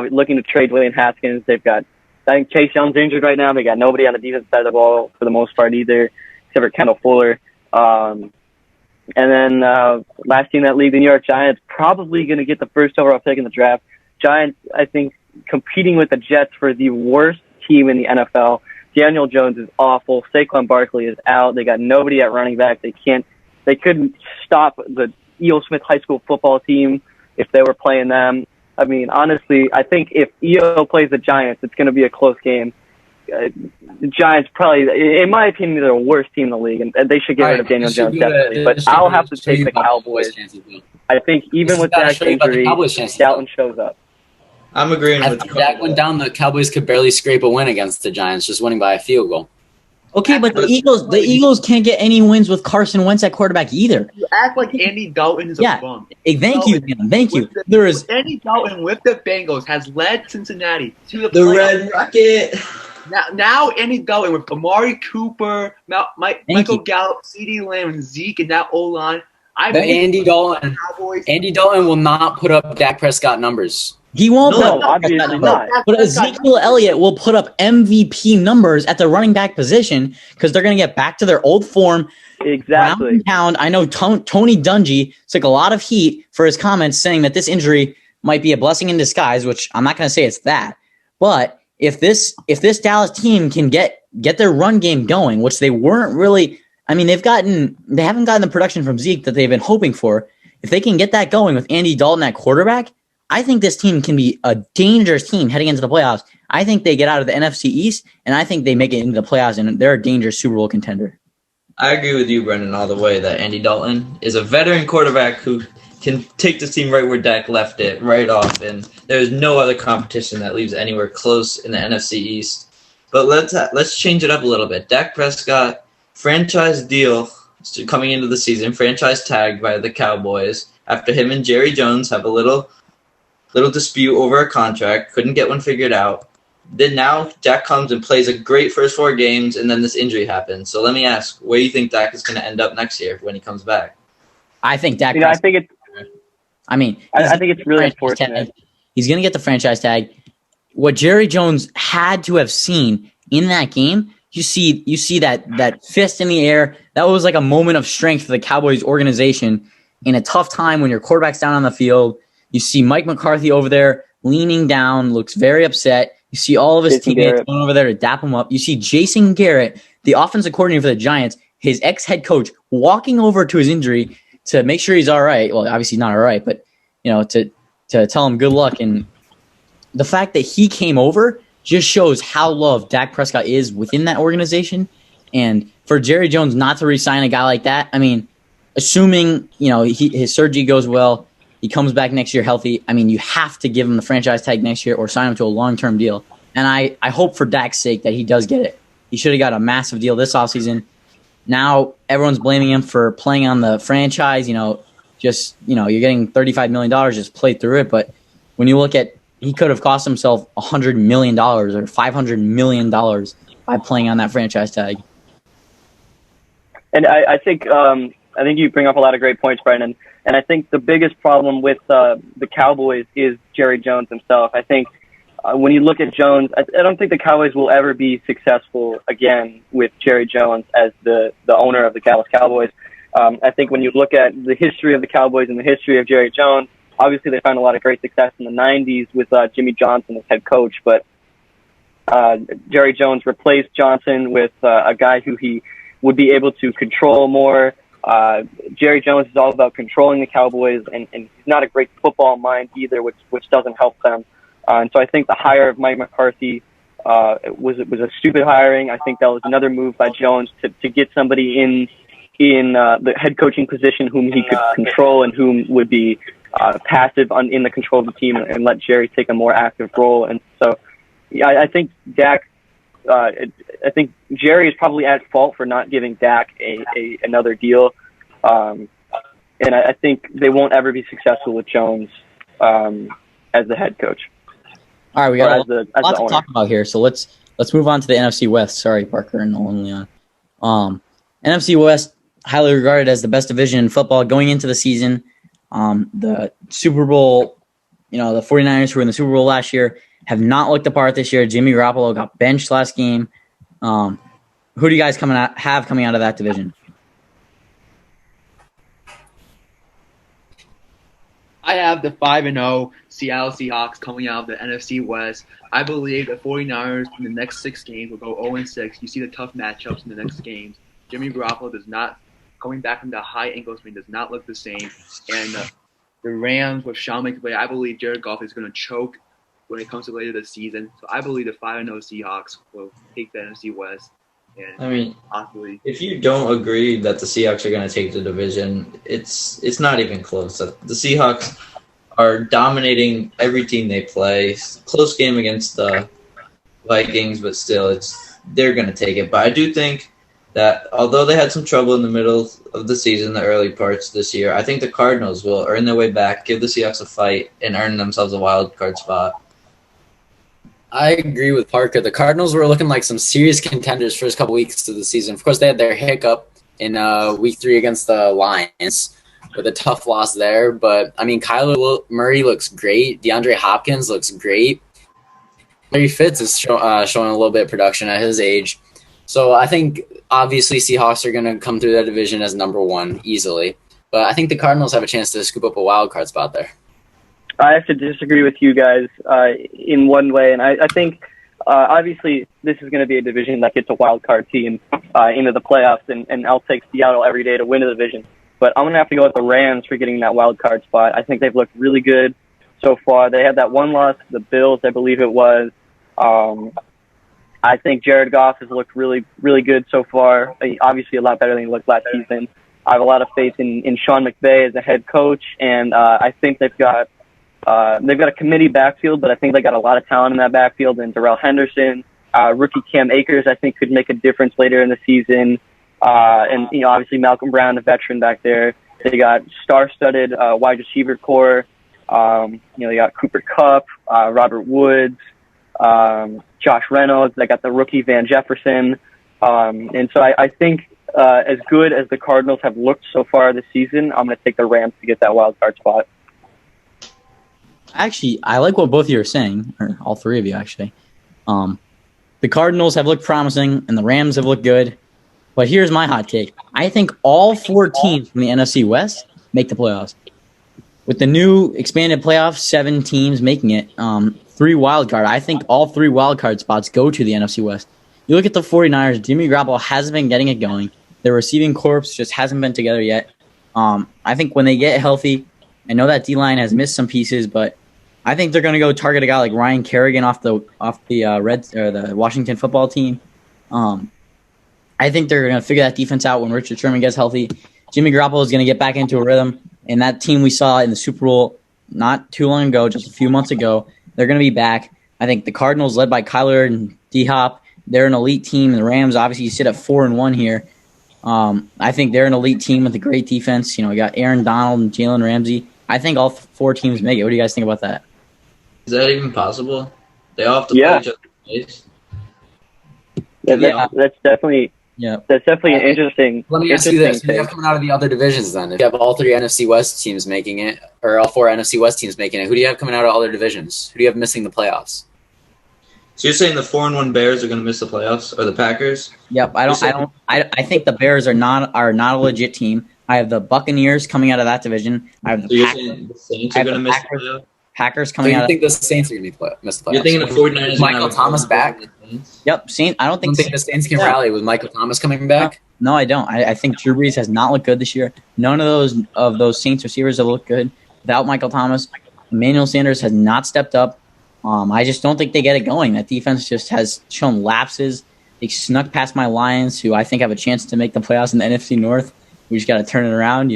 Looking to trade Dwayne Haskins. They've got, I think Chase Young's injured right now. They got nobody on the defense side of the ball for the most part either, except for Kendall Fuller. And then last team in that league, the New York Giants, probably going to get the first overall pick in the draft. Giants, I think, competing with the Jets for the worst team in the NFL. Daniel Jones is awful. Saquon Barkley is out. They got nobody at running back. They couldn't stop the E.O. Smith High School football team if they were playing them. I mean, honestly, I think if E.O. plays the Giants, it's going to be a close game. The Giants probably, in my opinion, they're the worst team in the league, and they should get rid of Daniel Jones definitely. But I'll have to take the Cowboys. I think even with that injury, Dalton shows up. I'm agreeing with you. If Dak went down, the Cowboys could barely scrape a win against the Giants, just winning by a field goal. Okay, but the Eagles can't get any wins with Carson Wentz at quarterback either. You act like Andy Dalton is a bum. Thank you. Andy Dalton with the Bengals has led Cincinnati to the playoffs. Red Rocket. Now Andy Dalton with Amari Cooper, Michael Gallup, CeeDee Lamb, and Zeke in that O-line. Andy Dalton will not put up Dak Prescott numbers. He won't. No, obviously not. But Ezekiel Elliott will put up MVP numbers at the running back position because they're going to get back to their old form. Exactly. Pound. I know Tony Dungy took a lot of heat for his comments saying that this injury might be a blessing in disguise, which I'm not going to say it's that. But if this Dallas team can get their run game going, which they weren't really, I mean, they haven't gotten the production from Zeke that they've been hoping for. If they can get that going with Andy Dalton at quarterback, I think this team can be a dangerous team heading into the playoffs. I think they get out of the NFC East, and I think they make it into the playoffs, and they're a dangerous Super Bowl contender. I agree with you, Brendan, all the way that Andy Dalton is a veteran quarterback who can take this team right where Dak left it, right off, and there's no other competition that leaves anywhere close in the NFC East. But let's change it up a little bit. Dak Prescott, franchise deal coming into the season, franchise tagged by the Cowboys after him and Jerry Jones have a little dispute over a contract, couldn't get one figured out. Then now Dak comes and plays a great first 4 games, and then this injury happens. So let me ask, where do you think Dak is going to end up next year when he comes back? I think Dak. I think it's. I mean, I think it's really unfortunate. He's going to get the franchise tag. What Jerry Jones had to have seen in that game, you see that fist in the air. That was like a moment of strength for the Cowboys organization in a tough time when your quarterback's down on the field. You see Mike McCarthy over there leaning down, looks very upset. You see all of his teammates going over there to dap him up. You see Jason Garrett, the offensive coordinator for the Giants, his ex-head coach, walking over to his injury to make sure he's all right. Well, obviously not all right, but to tell him good luck. And the fact that he came over just shows how loved Dak Prescott is within that organization. And for Jerry Jones not to re-sign a guy like that, I mean, assuming his surgery goes well, he comes back next year healthy. I mean, you have to give him the franchise tag next year or sign him to a long-term deal. And I hope for Dak's sake that he does get it. He should have got a massive deal this offseason. Now everyone's blaming him for playing on the franchise. You're getting $35 million, just play through it. But when you look at, he could have cost himself $100 million or $500 million by playing on that franchise tag. And I think you bring up a lot of great points, Brendan. And I think the biggest problem with the Cowboys is Jerry Jones himself. I think when you look at Jones, I don't think the Cowboys will ever be successful again with Jerry Jones as the owner of the Dallas Cowboys. I think when you look at the history of the Cowboys and the history of Jerry Jones, obviously they found a lot of great success in the 90s with Jimmy Johnson as head coach, but Jerry Jones replaced Johnson with a guy who he would be able to control more. Jerry Jones is all about controlling the Cowboys, and he's not a great football mind either, which doesn't help them. And so I think the hire of Mike McCarthy was a stupid hiring. I think that was another move by Jones to get somebody in the head coaching position whom he could control and whom would be passive in the control of the team and let Jerry take a more active role. And so I think Dak. I think Jerry is probably at fault for not giving Dak another deal, and I think they won't ever be successful with Jones as the head coach. All right, we got a lot to owner. talk about here, so let's move on to the NFC West. Sorry, Parker and Nolan Leon. NFC West, highly regarded as the best division in football going into the season. The Super Bowl, the 49ers who were in the Super Bowl last year have not looked the part this year. Jimmy Garoppolo got benched last game. Who do you guys coming out of that division? I have the 5-0 Seattle Seahawks coming out of the NFC West. I believe the 49ers in the next 6 games will go 0-6. You see the tough matchups in the next games. Jimmy Garoppolo coming back from the high ankle sprain does not look the same. And the Rams with Sean McVay, I believe Jared Goff is going to choke when it comes to later this season. So I believe the 5-0 Seahawks will take the NFC West. And possibly, if you don't agree that the Seahawks are going to take the division, it's not even close. The Seahawks are dominating every team they play. Close game against the Vikings, but still, they're going to take it. But I do think that although they had some trouble in the middle of the season, the early parts this year, I think the Cardinals will earn their way back, give the Seahawks a fight, and earn themselves a wild card spot. I agree with Parker. The Cardinals were looking like some serious contenders first couple weeks of the season. Of course, they had their hiccup in week 3 against the Lions with a tough loss there. But, Kyler Murray looks great. DeAndre Hopkins looks great. Larry Fitz is showing a little bit of production at his age. So I think, obviously, Seahawks are going to come through that division as number 1 easily. But I think the Cardinals have a chance to scoop up a wild card spot there. I have to disagree with you guys in one way, and I think obviously this is going to be a division that gets a wild card team into the playoffs, and I'll take Seattle every day to win the division. But I'm going to have to go with the Rams for getting that wild card spot. I think they've looked really good so far. They had that one loss to the Bills, I believe it was. I think Jared Goff has looked really, really good so far. Obviously a lot better than he looked last season. I have a lot of faith in Sean McVay as a head coach, and I think they've got a committee backfield, but I think they got a lot of talent in that backfield. And Darrell Henderson, rookie Cam Akers, I think could make a difference later in the season. And obviously Malcolm Brown, the veteran back there. They got star-studded wide receiver core. They got Cooper Kupp, Robert Woods, Josh Reynolds. They got the rookie Van Jefferson. And so I think as good as the Cardinals have looked so far this season, I'm going to take the Rams to get that wild card spot. Actually, I like what both of you are saying, or all three of you actually. The Cardinals have looked promising, and the Rams have looked good. But here's my hot take. I think all 4 teams from the NFC West make the playoffs. With the new expanded playoffs, 7 teams making it, 3 wild card. I think all 3 wild card spots go to the NFC West. You look at the 49ers, Jimmy Garoppolo hasn't been getting it going. Their receiving corps just hasn't been together yet. I think when they get healthy, I know that D-line has missed some pieces, but I think they're going to go target a guy like Ryan Kerrigan off the the Washington football team. I think they're going to figure that defense out when Richard Sherman gets healthy. Jimmy Garoppolo is going to get back into a rhythm, and that team we saw in the Super Bowl not too long ago, just a few months ago, they're going to be back. I think the Cardinals, led by Kyler and D-Hop, they're an elite team. And the Rams, obviously, you sit at 4-1 here. I think they're an elite team with a great defense. We got Aaron Donald and Jalen Ramsey. I think all 4 teams make it. What do you guys think about that? Is that even possible? They all have to play each other twice. That's definitely an interesting. Let me ask you this: who do you have coming out of the other divisions then? If you have all 3 NFC West teams making it, or all 4 NFC West teams making it, who do you have coming out of other divisions? Who do you have missing the playoffs? So you're saying the 4-1 Bears are going to miss the playoffs, or the Packers? Yep, I think the Bears are not a legit team. I have the Buccaneers coming out of that division. I have the Packers. Saying the Saints are going to miss the playoffs? Packers coming out. You think the Saints are going to miss the playoffs? You're thinking the 49ers? Is Michael Thomas back? Yep, Saints. I don't think the Saints can rally with Michael Thomas coming back. No, I don't. I think Drew Brees has not looked good this year. None of those Saints receivers have looked good without Michael Thomas. Emmanuel Sanders has not stepped up. I just don't think they get it going. That defense just has shown lapses. They snuck past my Lions, who I think have a chance to make the playoffs in the NFC North. We just got to turn it around,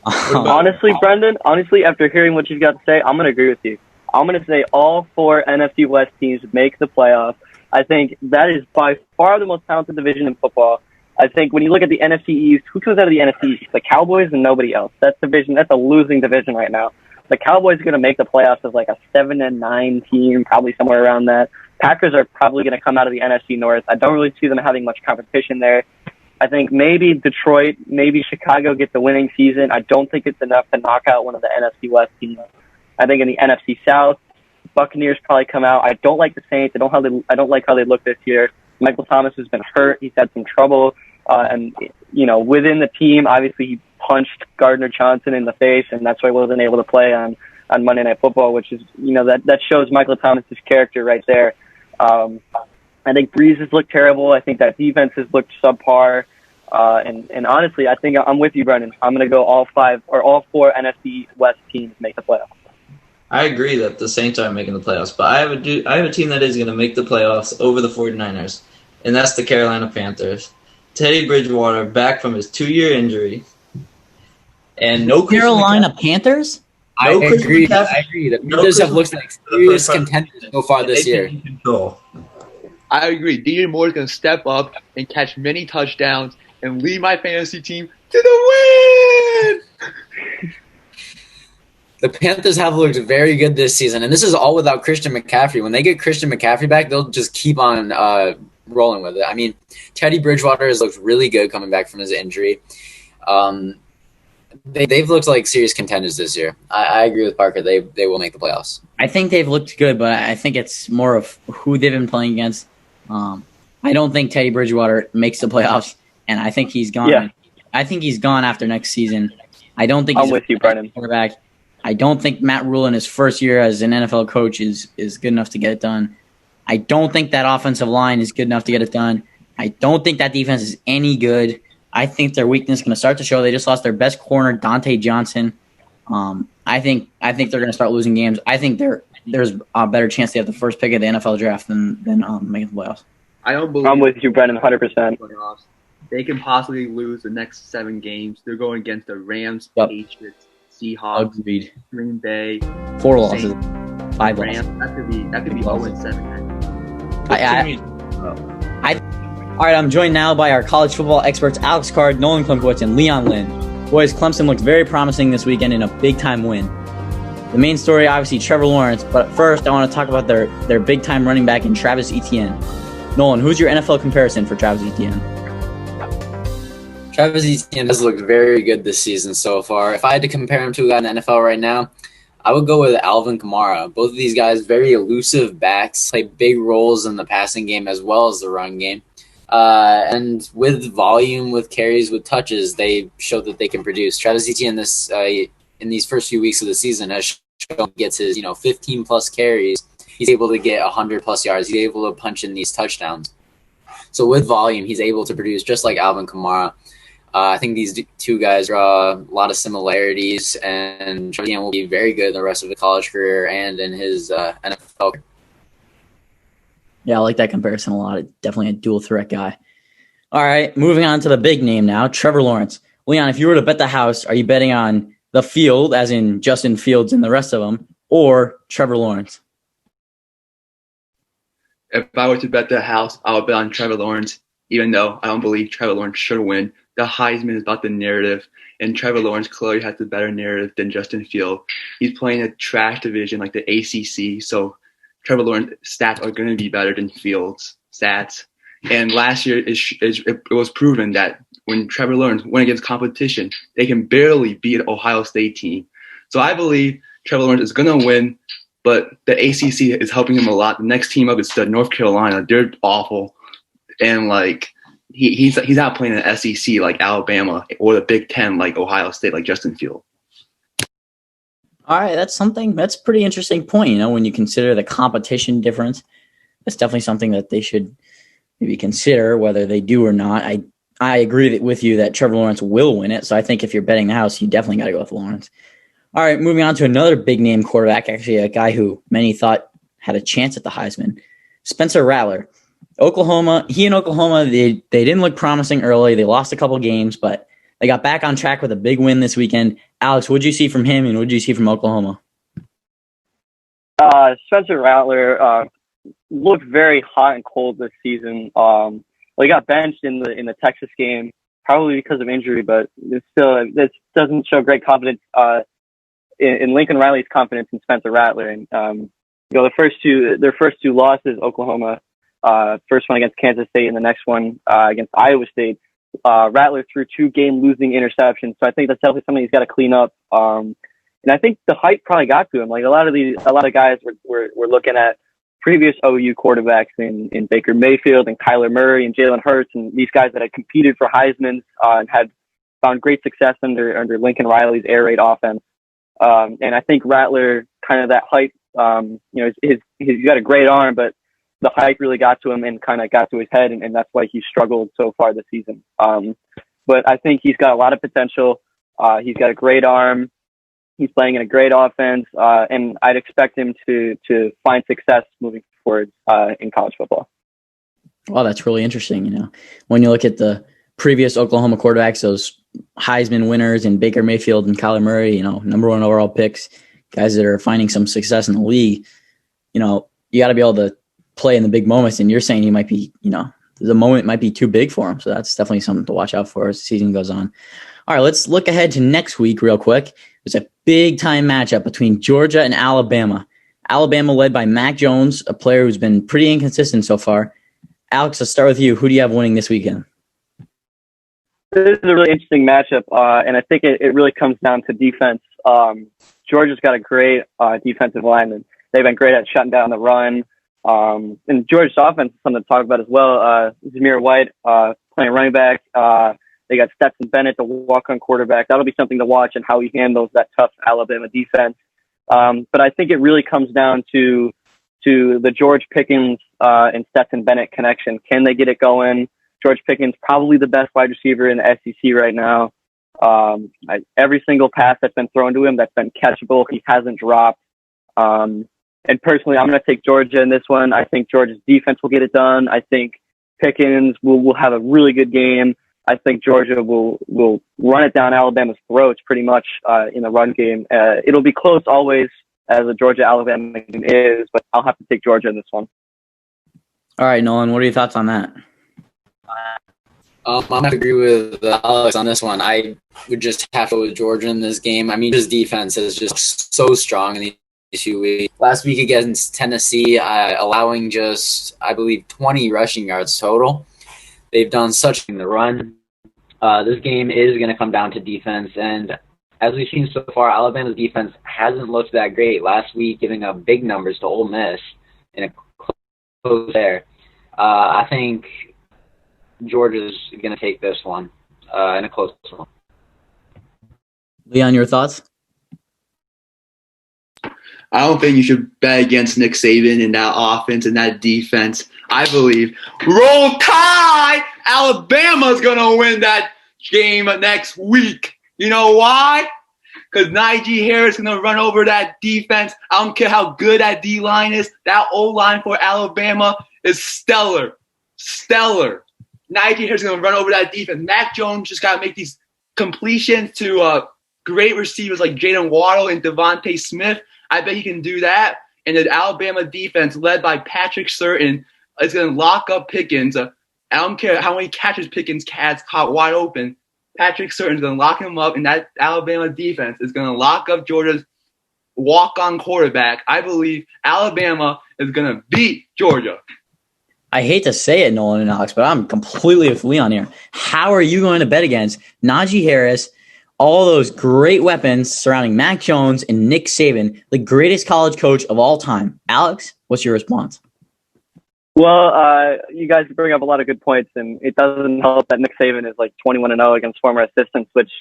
Honestly, Brendan, after hearing what you've got to say, I'm going to agree with you. I'm going to say all 4 NFC West teams make the playoffs. I think that is by far the most talented division in football. I think when you look at the NFC East, who comes out of the NFC East? The Cowboys and nobody else. That's a losing division right now. The Cowboys are going to make the playoffs as like a 7-9 team, probably somewhere around that. Packers are probably going to come out of the NFC North. I don't really see them having much competition there. I think maybe Detroit, maybe Chicago get the winning season. I don't think it's enough to knock out one of the NFC West teams. I think in the NFC South, Buccaneers probably come out. I don't like the Saints. I don't like how they look this year. Michael Thomas has been hurt. He's had some trouble. And within the team, obviously he punched Gardner Johnson in the face, and that's why he wasn't able to play on Monday Night Football, which is, that shows Michael Thomas's character right there. I think Breeze has looked terrible. I think that defense has looked subpar. And honestly, I think I'm with you, Brendan. I'm going to go all 4 NFC West teams make the playoffs. I agree that the Saints aren't making the playoffs, but I have a team that is going to make the playoffs over the 49ers, and that's the Carolina Panthers. Teddy Bridgewater back from his 2-year injury, and no Carolina Panthers. I agree. The Panthers have looked like serious contenders so far this year. I agree. DJ Moore is going to step up and catch many touchdowns and lead my fantasy team to the win. The Panthers have looked very good this season, and this is all without Christian McCaffrey. When they get Christian McCaffrey back, they'll just keep on rolling with it. I mean, Teddy Bridgewater has looked really good coming back from his injury. They've looked like serious contenders this year. I agree with Parker. They will make the playoffs. I think they've looked good, but I think it's more of who they've been playing against. I don't think Teddy Bridgewater makes the playoffs, and I think he's gone. Yeah. I think he's gone after next season. I don't think I'm with you, Brendan. Quarterback. I don't think Matt Rule in his first year as an NFL coach is good enough to get it done. I don't think that offensive line is good enough to get it done. I don't think that defense is any good. I think their weakness is going to start to show. They just lost their best corner, Dante Johnson. I think they're going to start losing games. I think there's a better chance they have the first pick of the NFL draft than making the playoffs. I don't believe. I'm with you, Brendan, 100%. they can possibly lose the next 7 games. They're going against the Rams, Yep. Patriots, Seahawks, Agreed. Green Bay, 4 losses, Saints, 5 Rams. losses. That could be 0-7. All right, I'm joined now by our college football experts Alex Card, Nolan Klimkowitz, and Leon Lynn. Boys, Clemson looks very promising this weekend in a big-time win. The main story, obviously, Trevor Lawrence, but first I want to talk about their big-time running back in Travis Etienne. Nolan, who's your NFL comparison for Travis Etienne? Travis Etienne has looked very good this season so far. If I had to compare him to a guy in the NFL right now, I would go with Alvin Kamara. Both of these guys, very elusive backs, play big roles in the passing game as well as the run game. And with volume, with carries, with touches, they show that they can produce. Travis Etienne in these first few weeks of the season has shown gets his 15 plus carries. He's able to get 100 plus yards. He's able to punch in these touchdowns. So with volume, he's able to produce just like Alvin Kamara. I think these two guys are a lot of similarities, and Travis Etienne will be very good in the rest of his college career and in his NFL career. Yeah, I like that comparison a lot. Definitely a dual threat guy. All right, moving on to the big name now, Trevor Lawrence. Leon, if you were to bet the house, are you betting on the field, as in Justin Fields and the rest of them, or Trevor Lawrence? If I were to bet the house, I would bet on Trevor Lawrence, even though I don't believe Trevor Lawrence should win. The Heisman is about the narrative, and Trevor Lawrence clearly has the better narrative than Justin Fields. He's playing a trash division like the ACC, so Trevor Lawrence's stats are going to be better than Fields' stats. And last year, it was proven that when Trevor Lawrence went against competition, they can barely beat an Ohio State team. So I believe Trevor Lawrence is going to win, but the ACC is helping him a lot. The next team up is North Carolina. They're awful. And, he's not playing an SEC like Alabama or the Big Ten like Ohio State, like Justin Fields. All right, that's a pretty interesting point. When you consider the competition difference, that's definitely something that they should maybe consider whether they do or not. I agree with you that Trevor Lawrence will win it. So I think if you're betting the house, you definitely got to go with Lawrence. All right, moving on to another big name quarterback, actually a guy who many thought had a chance at the Heisman, Spencer Rattler. Oklahoma, they didn't look promising early. They lost a couple games, but they got back on track with a big win this weekend. Alex, what did you see from him, and what did you see from Oklahoma? Spencer Rattler looked very hot and cold this season. He got benched in the Texas game, probably because of injury, but it doesn't show great confidence in Lincoln Riley's confidence in Spencer Rattler. And their first two losses, Oklahoma. First one against Kansas State and the next one against Iowa State. Rattler threw 2 game-losing interceptions, so I think that's definitely something he's got to clean up. And I think the hype probably got to him. Like a lot of guys were looking at previous OU quarterbacks in Baker Mayfield and Kyler Murray and Jalen Hurts and these guys that had competed for Heisman and had found great success under Lincoln Riley's air raid offense. And I think Rattler, kind of that hype, he's got a great arm, but the hype really got to him and kind of got to his head, and that's why he struggled so far this season. But I think he's got a lot of potential. He's got a great arm. He's playing in a great offense, and I'd expect him to find success moving forward in college football. Well, that's really interesting. When you look at the previous Oklahoma quarterbacks, those Heisman winners and Baker Mayfield and Kyler Murray, number 1 overall picks, guys that are finding some success in the league, you got to be able to play in the big moments, and you're saying he might be, the moment might be too big for him. So that's definitely something to watch out for as the season goes on. All right, let's look ahead to next week real quick. There's a big-time matchup between Georgia and Alabama. Alabama led by Mac Jones, a player who's been pretty inconsistent so far. Alex, let's start with you. Who do you have winning this weekend? This is a really interesting matchup, and I think it really comes down to defense. Georgia's got a great defensive line, and they've been great at shutting down the run. And Georgia's offense is something to talk about as well. Zamir White playing running back. They got Stetson Bennett, the walk-on quarterback. That'll be something to watch and how he handles that tough Alabama defense. But I think it really comes down to the George Pickens and Stetson Bennett connection. Can they get it going? George Pickens, probably the best wide receiver in the SEC right now. Every single pass that's been thrown to him that's been catchable, he hasn't dropped. And personally, I'm going to take Georgia in this one. I think Georgia's defense will get it done. I think Pickens will have a really good game. I think Georgia will run it down Alabama's throats pretty much in the run game. It'll be close always, as a Georgia-Alabama game is, but I'll have to take Georgia in this one. All right, Nolan, what are your thoughts on that? I'm going to agree with Alex on this one. I would just have to go with Georgia in this game. I mean, his defense is just so strong in these 2 weeks. Last week against Tennessee, allowing just, I believe, 20 rushing yards total. They've done such in the run. This game is going to come down to defense, and as we've seen so far, Alabama's defense hasn't looked that great. Last week, giving up big numbers to Ole Miss in a close there. I think Georgia's going to take this one in a close one. Leon, your thoughts? I don't think you should bet against Nick Saban in that offense and that defense. I believe Roll Tide! Alabama's going to win that game next week. You know why? Because Najee Harris is going to run over that defense. I don't care how good that D-line is. That O-line for Alabama is stellar. Stellar. Najee Harris is going to run over that defense. Mac Jones just got to make these completions to great receivers like Jalen Waddle and Devontae Smith. I bet he can do that. And the Alabama defense, led by Patrick Surtain, is going to lock up Pickens. I don't care how many catches Pickens has caught wide open. Patrick Surtain is going to lock him up, and that Alabama defense is going to lock up Georgia's walk-on quarterback. I believe Alabama is going to beat Georgia. I hate to say it, Nolan and Alex, but I'm completely with Leon here. How are you going to bet against Najee Harris, all those great weapons surrounding Mac Jones and Nick Saban, the greatest college coach of all time? Alex, what's your response? Well, you guys bring up a lot of good points, and it doesn't help that Nick Saban is like 21-0 against former assistants, which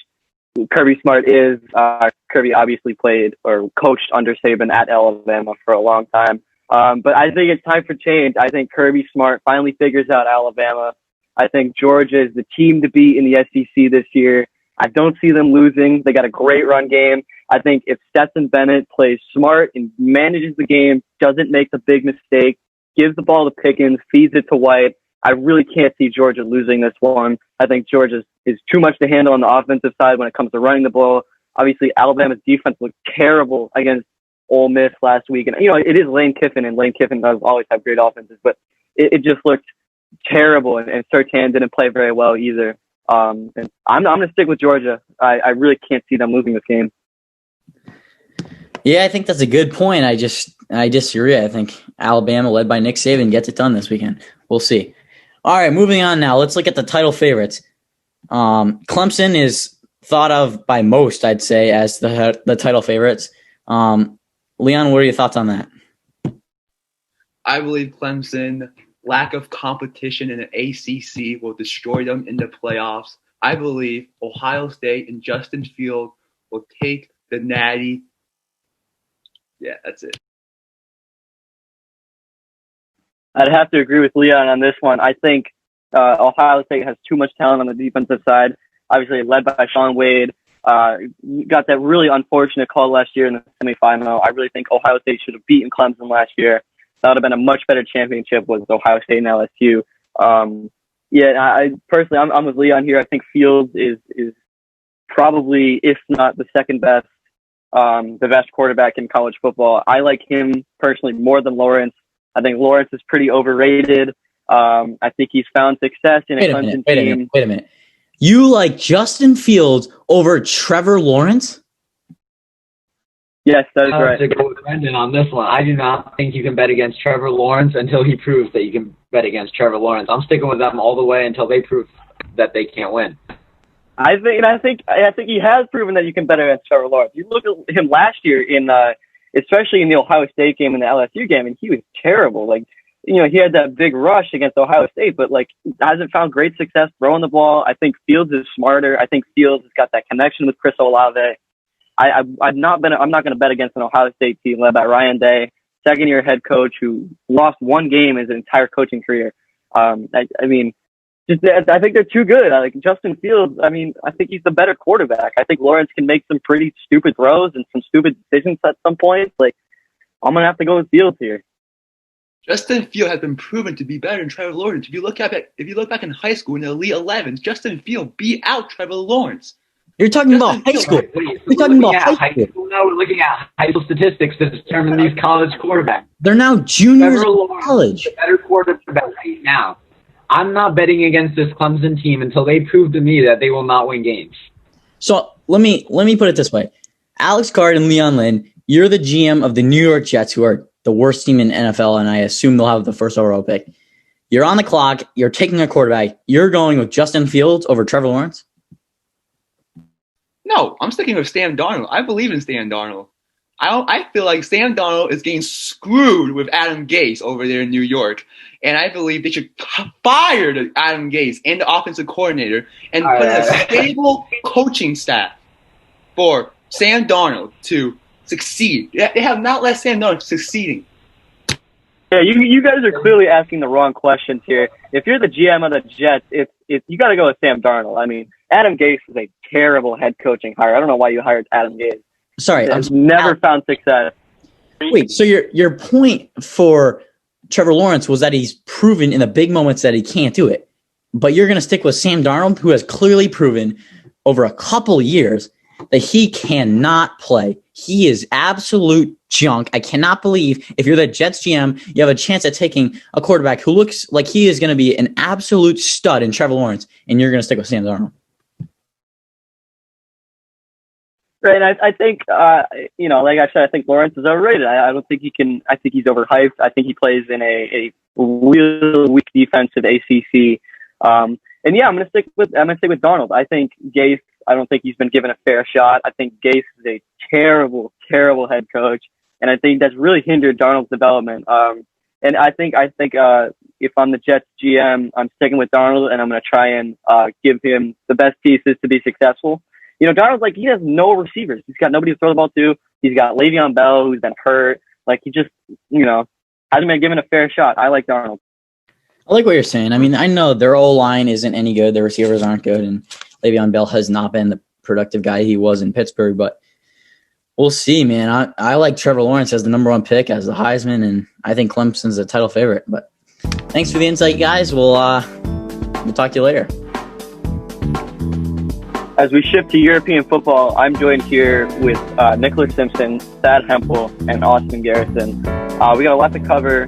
Kirby Smart is. Kirby obviously played or coached under Saban at Alabama for a long time. But I think it's time for change. I think Kirby Smart finally figures out Alabama. I think Georgia is the team to beat in the SEC this year. I don't see them losing. They got a great run game. I think if Stetson Bennett plays smart and manages the game, doesn't make the big mistake, gives the ball to Pickens, feeds it to White, I really can't see Georgia losing this one. I think Georgia is too much to handle on the offensive side when it comes to running the ball. Obviously, Alabama's defense looked terrible against Ole Miss last week. And, you know, it is Lane Kiffin, and Lane Kiffin does always have great offenses, but it just looked terrible, and Surtain didn't play very well either. And I'm going to stick with Georgia. I really can't see them losing this game. Yeah, I think that's a good point. I disagree. I think Alabama, led by Nick Saban, gets it done this weekend. We'll see. All right, moving on now. Let's look at the title favorites. Clemson is thought of by most, I'd say, as the title favorites. Leon, what are your thoughts on that? I believe Clemson, lack of competition in the ACC will destroy them in the playoffs. I believe Ohio State and Justin Fields will take the Natty. Yeah, that's it. I'd have to agree with Leon on this one. I think Ohio State has too much talent on the defensive side. Obviously, led by Sean Wade. Got that really unfortunate call last year in the semifinal. I really think Ohio State should have beaten Clemson last year. That would have been a much better championship with Ohio State and LSU. I personally, I'm with Leon here. I think Fields is probably, if not the second best, the best quarterback in college football. I like him personally more than Lawrence. I think Lawrence is pretty overrated. I think he's found success in a Clemson team. Wait a minute. You like Justin Fields over Trevor Lawrence? Yes, that is right. To go with Brendan on this one. I do not think you can bet against Trevor Lawrence until he proves that you can bet against Trevor Lawrence. I'm sticking with them all the way until they prove that they can't win. I think he has proven that you can bet against Trevor Lawrence. You look at him last year especially in the Ohio State game and the LSU game, and he was terrible. Like, you know, he had that big rush against Ohio State, but like hasn't found great success throwing the ball. I think Fields is smarter. I think Fields has got that connection with Chris Olave. I'm not going to bet against an Ohio State team led by Ryan Day, second-year head coach who lost one game his entire coaching career. I think they're too good. Like Justin Fields, I think he's the better quarterback. I think Lawrence can make some pretty stupid throws and some stupid decisions at some points. Like, I'm going to have to go with Fields here. Justin Field has been proven to be better than Trevor Lawrence. If you look back in high school in the Elite 11, Justin Field beat out Trevor Lawrence. You're talking about high school. You're talking about high school. Now we're looking at high school statistics to determine these college quarterbacks. They're now juniors Trevor in Lawrence college. is a better quarterback right now. I'm not betting against this Clemson team until they prove to me that they will not win games. So let me put it this way. Alex Card and Leon Lynn, you're the GM of the New York Jets, who are the worst team in NFL, and I assume they'll have the first overall pick. You're on the clock. You're taking a quarterback. You're going with Justin Fields over Trevor Lawrence? No, I'm sticking with Sam Darnold. I believe in Sam Darnold. I feel like Sam Darnold is getting screwed with Adam Gase over there in New York. And I believe they should fire Adam Gase and the offensive coordinator and put in a stable coaching staff for Sam Darnold to succeed. They have not let Sam Darnold succeeding. Yeah, you guys are clearly asking the wrong questions here. If you're the GM of the Jets, you got to go with Sam Darnold. I mean, Adam Gase is a terrible head coaching hire. I don't know why you hired Adam Gase. Sorry, I've never found success. Wait, so your point for Trevor Lawrence was that he's proven in the big moments that he can't do it. But you're going to stick with Sam Darnold, who has clearly proven over a couple years that he cannot play. He is absolute junk. I cannot believe if you're the Jets GM, you have a chance at taking a quarterback who looks like he is going to be an absolute stud in Trevor Lawrence, and you're going to stick with Sam Darnold. Right, and I think, like I said, I think Lawrence is overrated. I don't think he can. I think he's overhyped. I think he plays in a real weak defensive ACC. And yeah, I'm gonna stick with Darnold. I think Gase. I don't think he's been given a fair shot. I think Gase is a terrible, terrible head coach, and I think that's really hindered Darnold's development. And I think if I'm the Jets GM, I'm sticking with Darnold, and I'm gonna try and give him the best pieces to be successful. You know, Darnold's he has no receivers. He's got nobody to throw the ball to. He's got Le'Veon Bell, who's been hurt. He just, hasn't been given a fair shot. I like Darnold. I like what you're saying. I mean, I know their O-line isn't any good. Their receivers aren't good. And Le'Veon Bell has not been the productive guy he was in Pittsburgh. But we'll see, man. I like Trevor Lawrence as the number one pick, as the Heisman. And I think Clemson's the title favorite. But thanks for the insight, guys. We'll talk to you later. As we shift to European football, I'm joined here with Nicholas Simpson, Thad Hempel, and Austin Garrison. We got a lot to cover,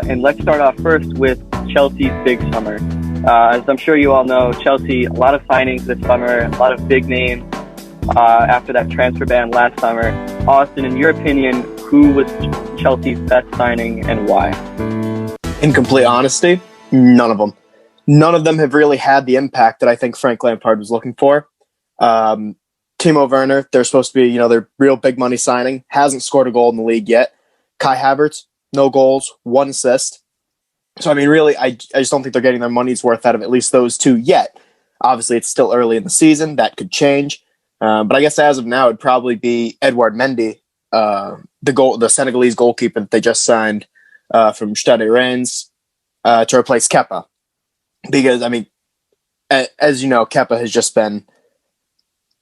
and let's start off first with Chelsea's big summer. As I'm sure you all know, Chelsea, a lot of signings this summer, a lot of big names after that transfer ban last summer. Austin, in your opinion, who was Chelsea's best signing and why? In complete honesty, none of them. None of them have really had the impact that I think Frank Lampard was looking for. Timo Werner, they're supposed to be, their real big money signing, hasn't scored a goal in the league yet. Kai Havertz, no goals, 1 assist. So, I mean, really, I just don't think they're getting their money's worth out of at least those two yet. Obviously, it's still early in the season. That could change. But I guess as of now, it'd probably be Edouard Mendy, the Senegalese goalkeeper that they just signed from Stade Rennes to replace Kepa. Because, I mean, as you know, Kepa has just been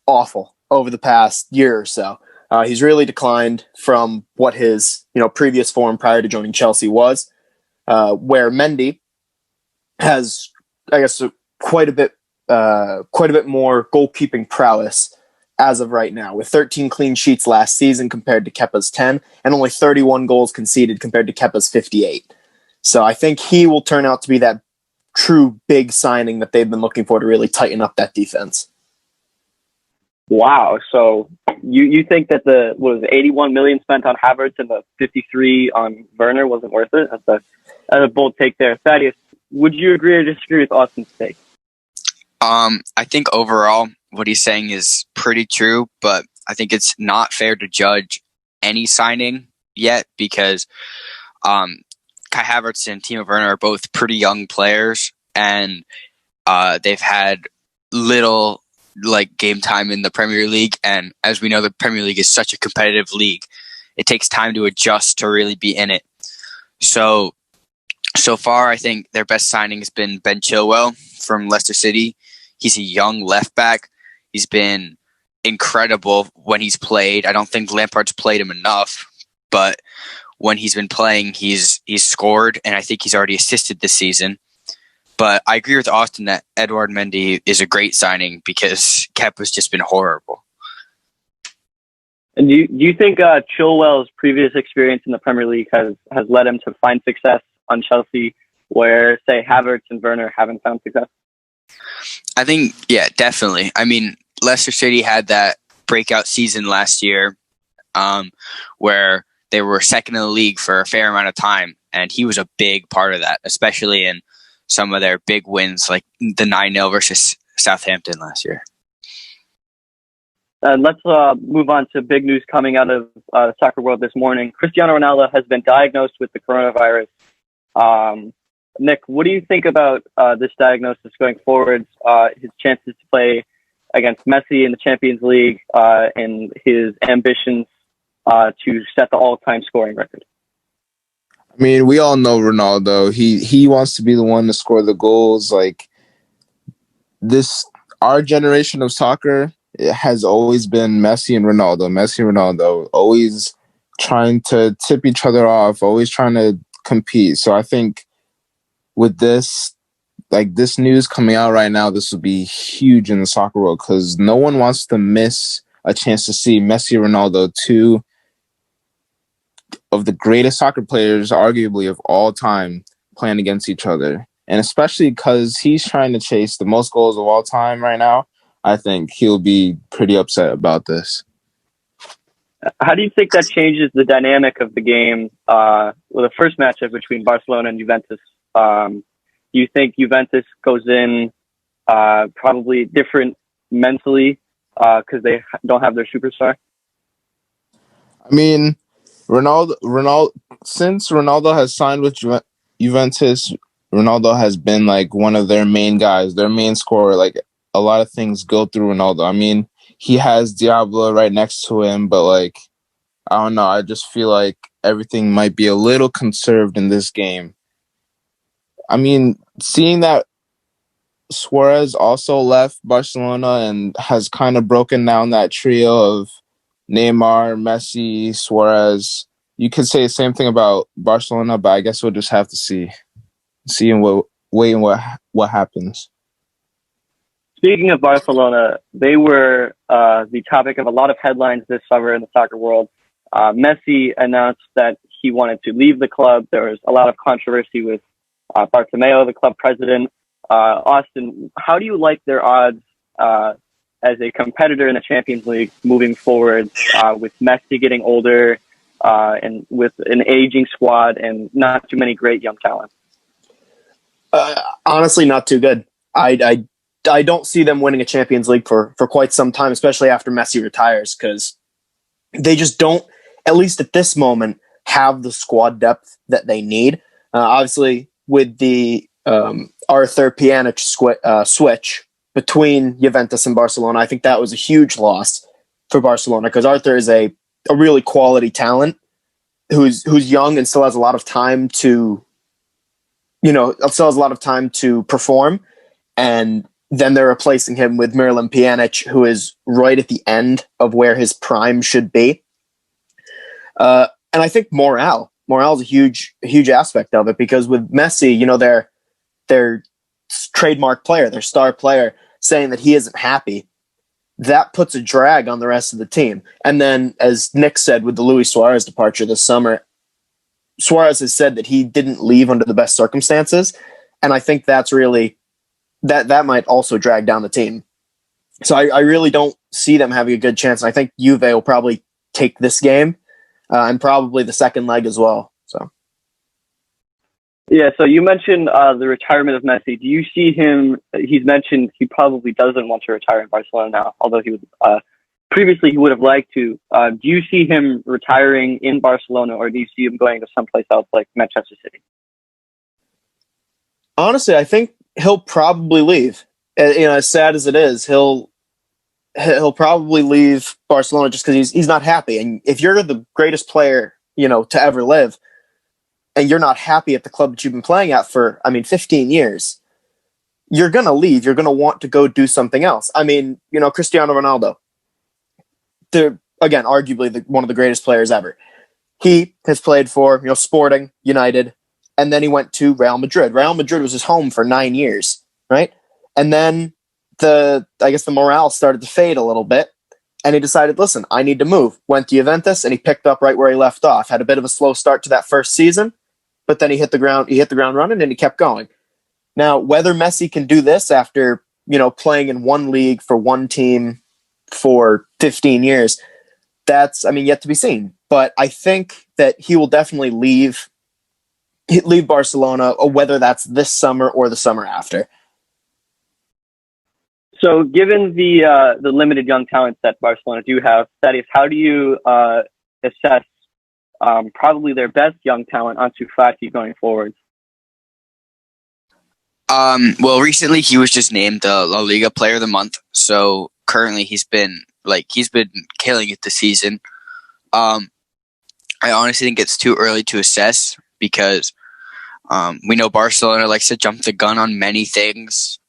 awful over the past year or so. He's really declined from what his previous form prior to joining Chelsea was, where Mendy has, I guess, quite a bit more goalkeeping prowess as of right now, with 13 clean sheets last season compared to Kepa's 10, and only 31 goals conceded compared to Kepa's 58. So I think he will turn out to be that true big signing that they've been looking for to really tighten up that defense. Wow. So you think that the 81 million spent on Havertz and the 53 on Werner wasn't worth it? That's a bold take there. Thaddeus, would you agree or disagree with Austin's take? I think overall what he's saying is pretty true, but I think it's not fair to judge any signing yet because Kai Havertz and Timo Werner are both pretty young players, and they've had little game time in the Premier League, and as we know, the Premier League is such a competitive league. It takes time to adjust to really be in it. So far, I think their best signing has been Ben Chilwell from Leicester City. He's a young left back. He's been incredible when he's played. I don't think Lampard's played him enough, but when he's been playing, he's scored, and I think he's already assisted this season. But I agree with Austin that Edouard Mendy is a great signing because Kepa's just been horrible. And do you think Chilwell's previous experience in the Premier League has led him to find success on Chelsea, where, say, Havertz and Werner haven't found success? I think, yeah, definitely. I mean, Leicester City had that breakout season last year where they were second in the league for a fair amount of time, and he was a big part of that, especially in some of their big wins, like the 9-0 versus Southampton last year. Let's move on to big news coming out of the soccer world this morning. Cristiano Ronaldo has been diagnosed with the coronavirus. Nick, what do you think about this diagnosis going forward, his chances to play against Messi in the Champions League, and his ambitions to set the all-time scoring record? I mean, we all know Ronaldo. He wants to be the one to score the goals. Like this, our generation of soccer, it has always been Messi and Ronaldo. Messi and Ronaldo, always trying to tip each other off, always trying to compete. So I think with this, like this news coming out right now, this will be huge in the soccer world because no one wants to miss a chance to see Messi and Ronaldo, two of the greatest soccer players, arguably of all time, playing against each other. And especially because he's trying to chase the most goals of all time right now, I think he'll be pretty upset about this. How do you think that changes the dynamic of the game? Well, the first matchup between Barcelona and Juventus, do you think Juventus goes in probably different mentally because they don't have their superstar? I mean, Ronaldo, since Ronaldo has signed with Juventus, Ronaldo has been like one of their main guys, their main scorer. Like a lot of things go through Ronaldo. I mean, he has Diablo right next to him, but like, I don't know. I just feel like everything might be a little conserved in this game. I mean, seeing that Suarez also left Barcelona and has kind of broken down that trio of Neymar, Messi, Suarez. You could say the same thing about Barcelona, but I guess we'll just have to see and wait and what happens. Speaking of Barcelona, they were the topic of a lot of headlines this summer in the soccer world. Messi announced that he wanted to leave the club. There was a lot of controversy with Bartomeu, the club president. Austin, how do you like their odds as a competitor in the Champions League moving forward with Messi getting older and with an aging squad and not too many great young talents? Honestly, not too good. I don't see them winning a Champions League for quite some time, especially after Messi retires, because they just don't, at least at this moment, have the squad depth that they need. Obviously, with the Arthur Pjanic switch between Juventus and Barcelona, I think that was a huge loss for Barcelona because Arthur is a really quality talent who's young and still has a lot of time to, perform. And then they're replacing him with Miralem Pjanic, who is right at the end of where his prime should be. And I think morale is a huge aspect of it because with Messi, their trademark player, their star player, saying that he isn't happy, that puts a drag on the rest of the team. And then, as Nick said, with the Luis Suarez departure this summer, Suarez has said that he didn't leave under the best circumstances. And I think that's really, that might also drag down the team. So I really don't see them having a good chance. And I think Juve will probably take this game and probably the second leg as well. So. Yeah, so you mentioned the retirement of Messi. Do you see him? He's mentioned he probably doesn't want to retire in Barcelona now, although he would previously he would have liked to. Do you see him retiring in Barcelona, or do you see him going to someplace else like Manchester City? Honestly, I think he'll probably leave. As sad as it is, he'll probably leave Barcelona just because he's not happy. And if you're the greatest player, to ever live, and you're not happy at the club that you've been playing at for, 15 years, you're going to leave. You're going to want to go do something else. Cristiano Ronaldo, they're, again, arguably one of the greatest players ever. he has played for, Sporting, United, and then he went to Real Madrid. Real Madrid was his home for 9 years, right? And then the morale started to fade a little bit, and he decided, listen, I need to move. Went to Juventus, and he picked up right where he left off. Had a bit of a slow start to that first season, but then he hit the ground running, and he kept going. Now, whether Messi can do this after, playing in one league for one team for 15 years, that's, yet to be seen. But I think that he will definitely leave Barcelona, whether that's this summer or the summer after. So, given the limited young talents that Barcelona do have, Thaddeus, how do you assess probably their best young talent, Ansu Fati, going forward? Well, recently he was just named the La Liga Player of the Month. So currently he's been killing it this season. I honestly think it's too early to assess because we know Barcelona likes to jump the gun on many things,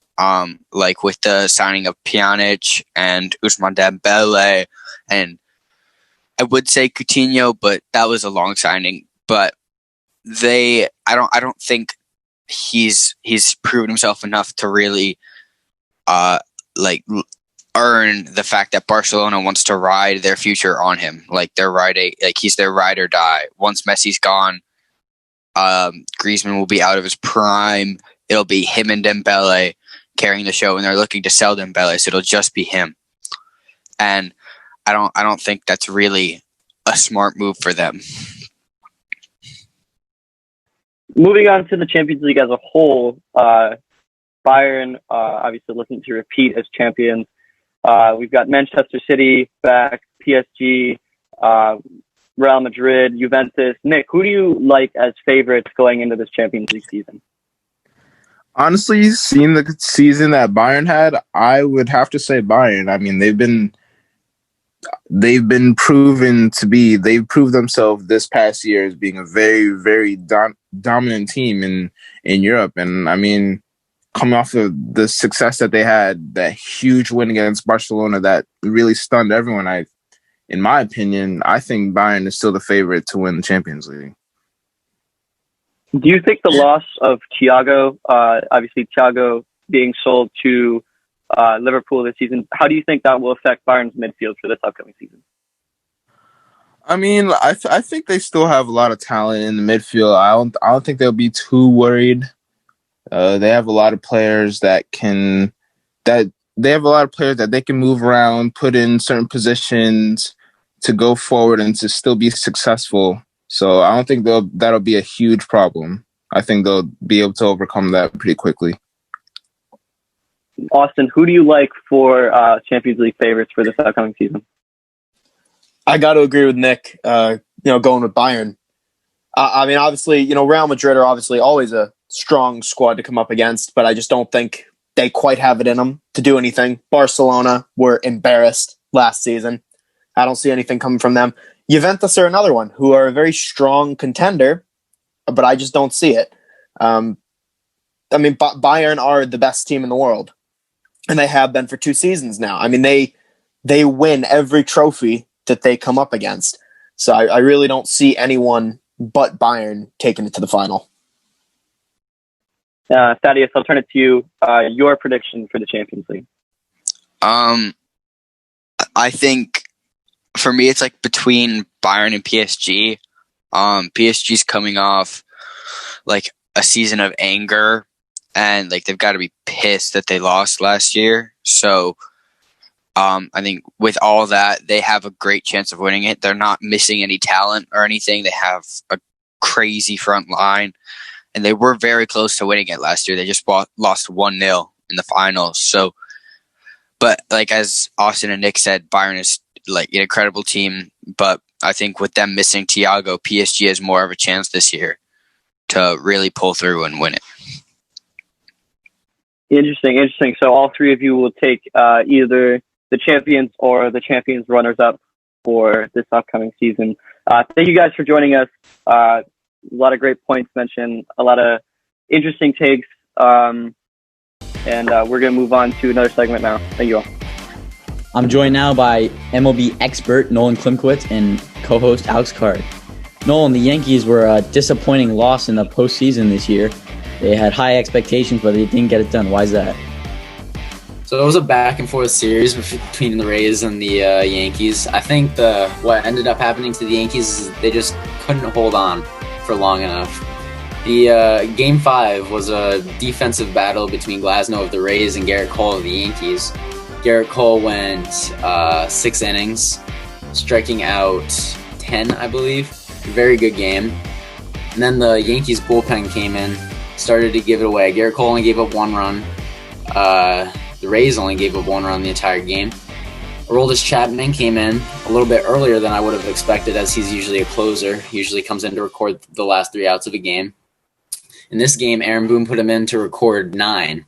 like with the signing of Pjanic and Ousmane Dembele, and I would say Coutinho, but that was a long signing. But I don't think he's proven himself enough to really earn the fact that Barcelona wants to ride their future on him. He's their ride or die. Once Messi's gone, Griezmann will be out of his prime. It'll be him and Dembele carrying the show, and they're looking to sell Dembele, so it'll just be him. And I don't think that's really a smart move for them. Moving on to the Champions League as a whole, Bayern obviously looking to repeat as champions. We've got Manchester City back, PSG, Real Madrid, Juventus. Nick, who do you like as favorites going into this Champions League season? Honestly, seeing the season that Bayern had, I would have to say Bayern. They've proved themselves this past year as being a very, very dominant team in Europe. And coming off of the success that they had, that huge win against Barcelona that really stunned everyone, in my opinion, I think Bayern is still the favorite to win the Champions League. Do you think the loss of Thiago, obviously Thiago being sold to Liverpool this season, how do you think that will affect Bayern's midfield for this upcoming season? I think they still have a lot of talent in the midfield. I don't think they'll be too worried. They have a lot of players that they can move around, put in certain positions to go forward and to still be successful. So I don't think that'll be a huge problem. I think they'll be able to overcome that pretty quickly. Austin, who do you like for Champions League favorites for this upcoming season? I got to agree with Nick, going with Bayern. Obviously, Real Madrid are obviously always a strong squad to come up against, but I just don't think they quite have it in them to do anything. Barcelona were embarrassed last season. I don't see anything coming from them. Juventus are another one who are a very strong contender, but I just don't see it. Bayern are the best team in the world, and they have been for 2 seasons now. They win every trophy that they come up against. So I really don't see anyone but Bayern taking it to the final. Thaddeus, I'll turn it to you. Your prediction for the Champions League. I think for me, it's between Bayern and PSG. PSG's coming off a season of anger, and they've got to be pissed that they lost last year. So I think with all that, they have a great chance of winning it. They're not missing any talent or anything. They have a crazy front line, and they were very close to winning it last year. They just lost 1-0 in the finals. So, but as Austin and Nick said, Bayern is an incredible team. But I think with them missing Thiago, PSG has more of a chance this year to really pull through and win it. Interesting. So all three of you will take either the champions or the champions runners-up for this upcoming season. Thank you guys for joining us. A lot of great points mentioned, a lot of interesting takes, and we're going to move on to another segment now. Thank you all. I'm joined now by MLB expert Nolan Klimkowitz and co-host Alex Card. Nolan, the Yankees were a disappointing loss in the postseason this year. They had high expectations, but they didn't get it done. Why is that? So it was a back and forth series between the Rays and the Yankees. I think what ended up happening to the Yankees is they just couldn't hold on for long enough. The Game 5 was a defensive battle between Glasnow of the Rays and Garrett Cole of the Yankees. Garrett Cole went 6 innings, striking out 10, I believe. Very good game. And then the Yankees bullpen came in, started to give it away. Garrett Cole only gave up 1 run. The Rays only gave up 1 run the entire game. Aroldis Chapman came in a little bit earlier than I would have expected, as he's usually a closer. He usually comes in to record the last 3 outs of a game. In this game, Aaron Boone put him in to record 9.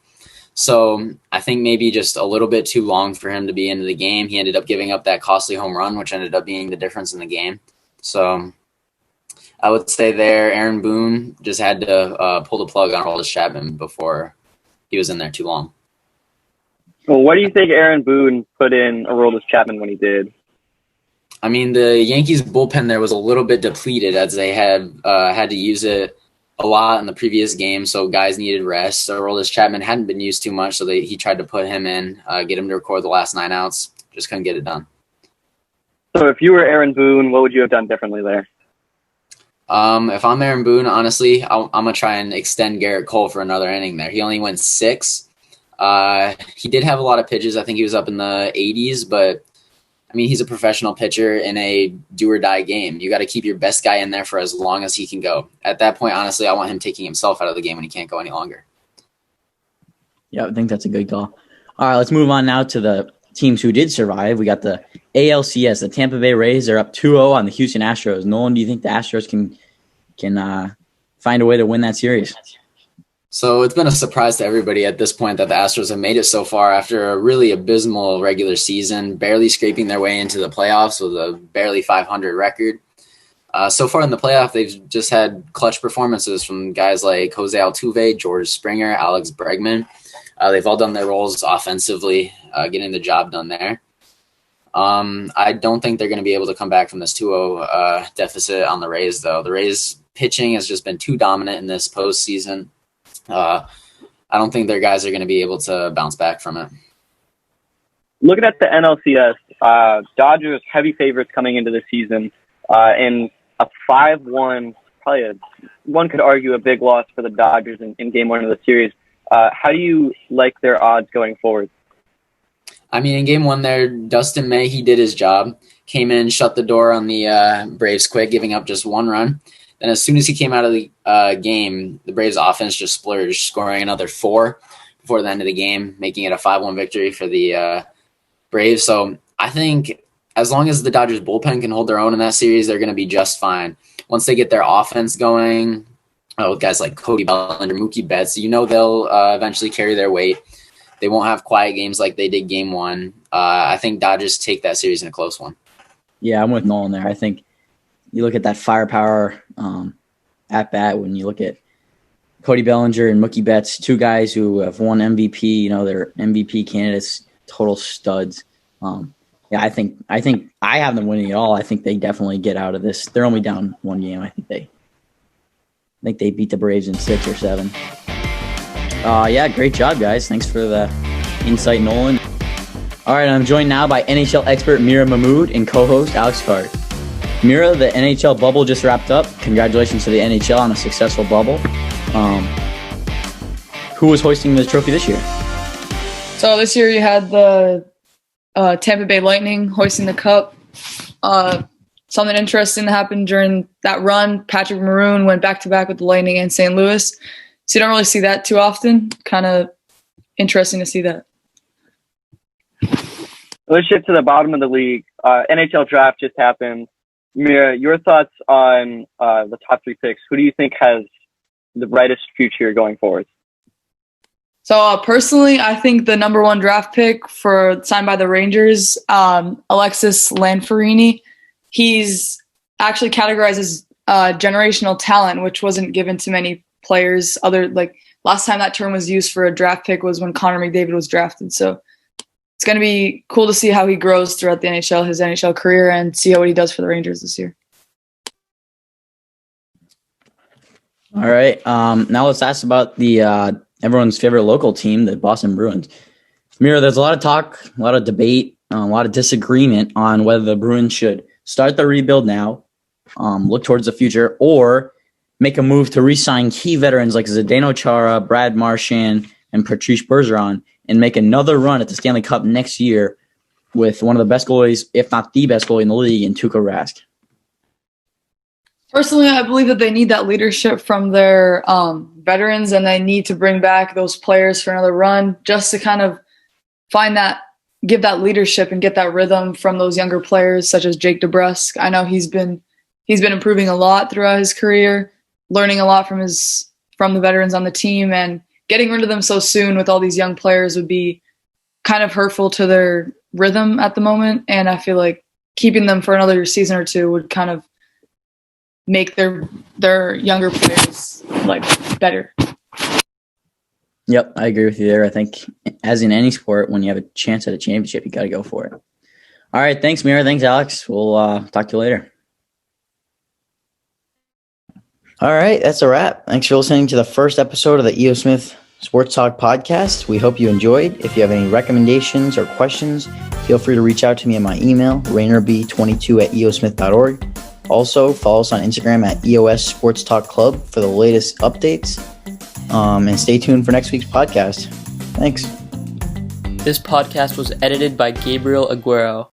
So I think maybe just a little bit too long for him to be into the game. He ended up giving up that costly home run, which ended up being the difference in the game. So I would say there, Aaron Boone just had to pull the plug on Aroldis Chapman before he was in there too long. Well, what do you think Aaron Boone put in Aroldis Chapman when he did? I mean, the Yankees bullpen there was a little bit depleted, as they had to use it a lot in the previous game, so guys needed rest. So Aroldis Chapman hadn't been used too much, so he tried to put him in, get him to record the last 9 outs. Just couldn't get it done. So if you were Aaron Boone, what would you have done differently there? If I'm Aaron Boone, honestly, I'm going to try and extend Garrett Cole for another inning there. He only went 6. He did have a lot of pitches. I think he was up in the 80s, but I mean, he's a professional pitcher in a do-or-die game. You got to keep your best guy in there for as long as he can go. At that point, honestly, I want him taking himself out of the game when he can't go any longer. Yeah, I think that's a good call. All right, let's move on now to the teams who did survive. We got the ALCS. The Tampa Bay Rays are up 2-0 on the Houston Astros. Nolan, do you think the Astros can find a way to win that series? So it's been a surprise to everybody at this point that the Astros have made it so far after a really abysmal regular season, barely scraping their way into the playoffs with a barely 500 record. So far in the playoff, they've just had clutch performances from guys like Jose Altuve, George Springer, Alex Bregman. They've all done their roles offensively, getting the job done there. I don't think they're going to be able to come back from this 2-0 deficit on the Rays, though. The Rays pitching has just been too dominant in this postseason. I don't think their guys are going to be able to bounce back from it. Looking at the NLCS, Dodgers heavy favorites coming into the season, in a 5-1, probably one could argue a big loss for the Dodgers in game 1 of the series. How do you like their odds going forward? I mean, in game 1 there, Dustin May, he did his job, came in, shut the door on the Braves quick, giving up just 1 run. Then as soon as he came out of the game, the Braves offense just splurged, scoring another 4 before the end of the game, making it a 5-1 victory for the Braves. So I think as long as the Dodgers bullpen can hold their own in that series, they're going to be just fine. Once they get their offense going, with guys like Cody Bellinger, Mookie Betts, they'll eventually carry their weight. They won't have quiet games like they did game 1. I think Dodgers take that series in a close one. Yeah, I'm with Nolan there. I think you look at that firepower at bat when you look at Cody Bellinger and Mookie Betts, 2 guys who have won MVP. They're MVP candidates, total studs. Yeah, I think I have them winning it all. I think they definitely get out of this. They're only down 1 game. I think they beat the Braves in 6 or 7. Yeah, great job, guys. Thanks for the insight, Nolan. All right, I'm joined now by NHL expert Mira Mahmood and co-host Alex Card. Mira, the NHL bubble just wrapped up. Congratulations to the NHL on a successful bubble. Who was hoisting the trophy this year? So this year you had the Tampa Bay Lightning hoisting the cup. Something interesting happened during that run. Patrick Maroon went back-to-back with the Lightning and St. Louis. So you don't really see that too often. Kind of interesting to see that. Let's shift to the bottom of the league. NHL draft just happened. Mira, your thoughts on the top 3 picks. Who do you think has the brightest future going forward? So personally, I think the number 1 draft pick signed by the Rangers, Alexis Lanferini, he's actually categorized as generational talent, which wasn't given to many players. Last time that term was used for a draft pick was when Connor McDavid was drafted. So it's going to be cool to see how he grows throughout the NHL, his NHL career, and see what he does for the Rangers this year. All right. Now let's ask about the everyone's favorite local team, the Boston Bruins. Mira, there's a lot of talk, a lot of debate, a lot of disagreement on whether the Bruins should start the rebuild now, look towards the future, or make a move to re-sign key veterans like Zdeno Chara, Brad Marchand, and Patrice Bergeron, and make another run at the Stanley Cup next year with one of the best goalies, if not the best goalie in the league, in Tuukka Rask. Personally, I believe that they need that leadership from their veterans, and they need to bring back those players for another run just to kind of give that leadership and get that rhythm from those younger players such as Jake DeBrusk. I know he's been improving a lot throughout his career, learning a lot from the veterans on the team, and getting rid of them so soon with all these young players would be kind of hurtful to their rhythm at the moment. And I feel like keeping them for another season or two would kind of make their younger players like better. Yep, I agree with you there. I think, as in any sport, when you have a chance at a championship, you got to go for it. All right, thanks, Mira. Thanks, Alex. We'll talk to you later. All right, that's a wrap. Thanks for listening to the first episode of the E.O. Smith Sports Talk podcast. We hope you enjoyed. If you have any recommendations or questions, feel free to reach out to me at my email, rainerb22@eosmith.org. Also, follow us on Instagram at EOS Sports Talk Club for the latest updates. And stay tuned for next week's podcast. Thanks. This podcast was edited by Gabriel Aguero.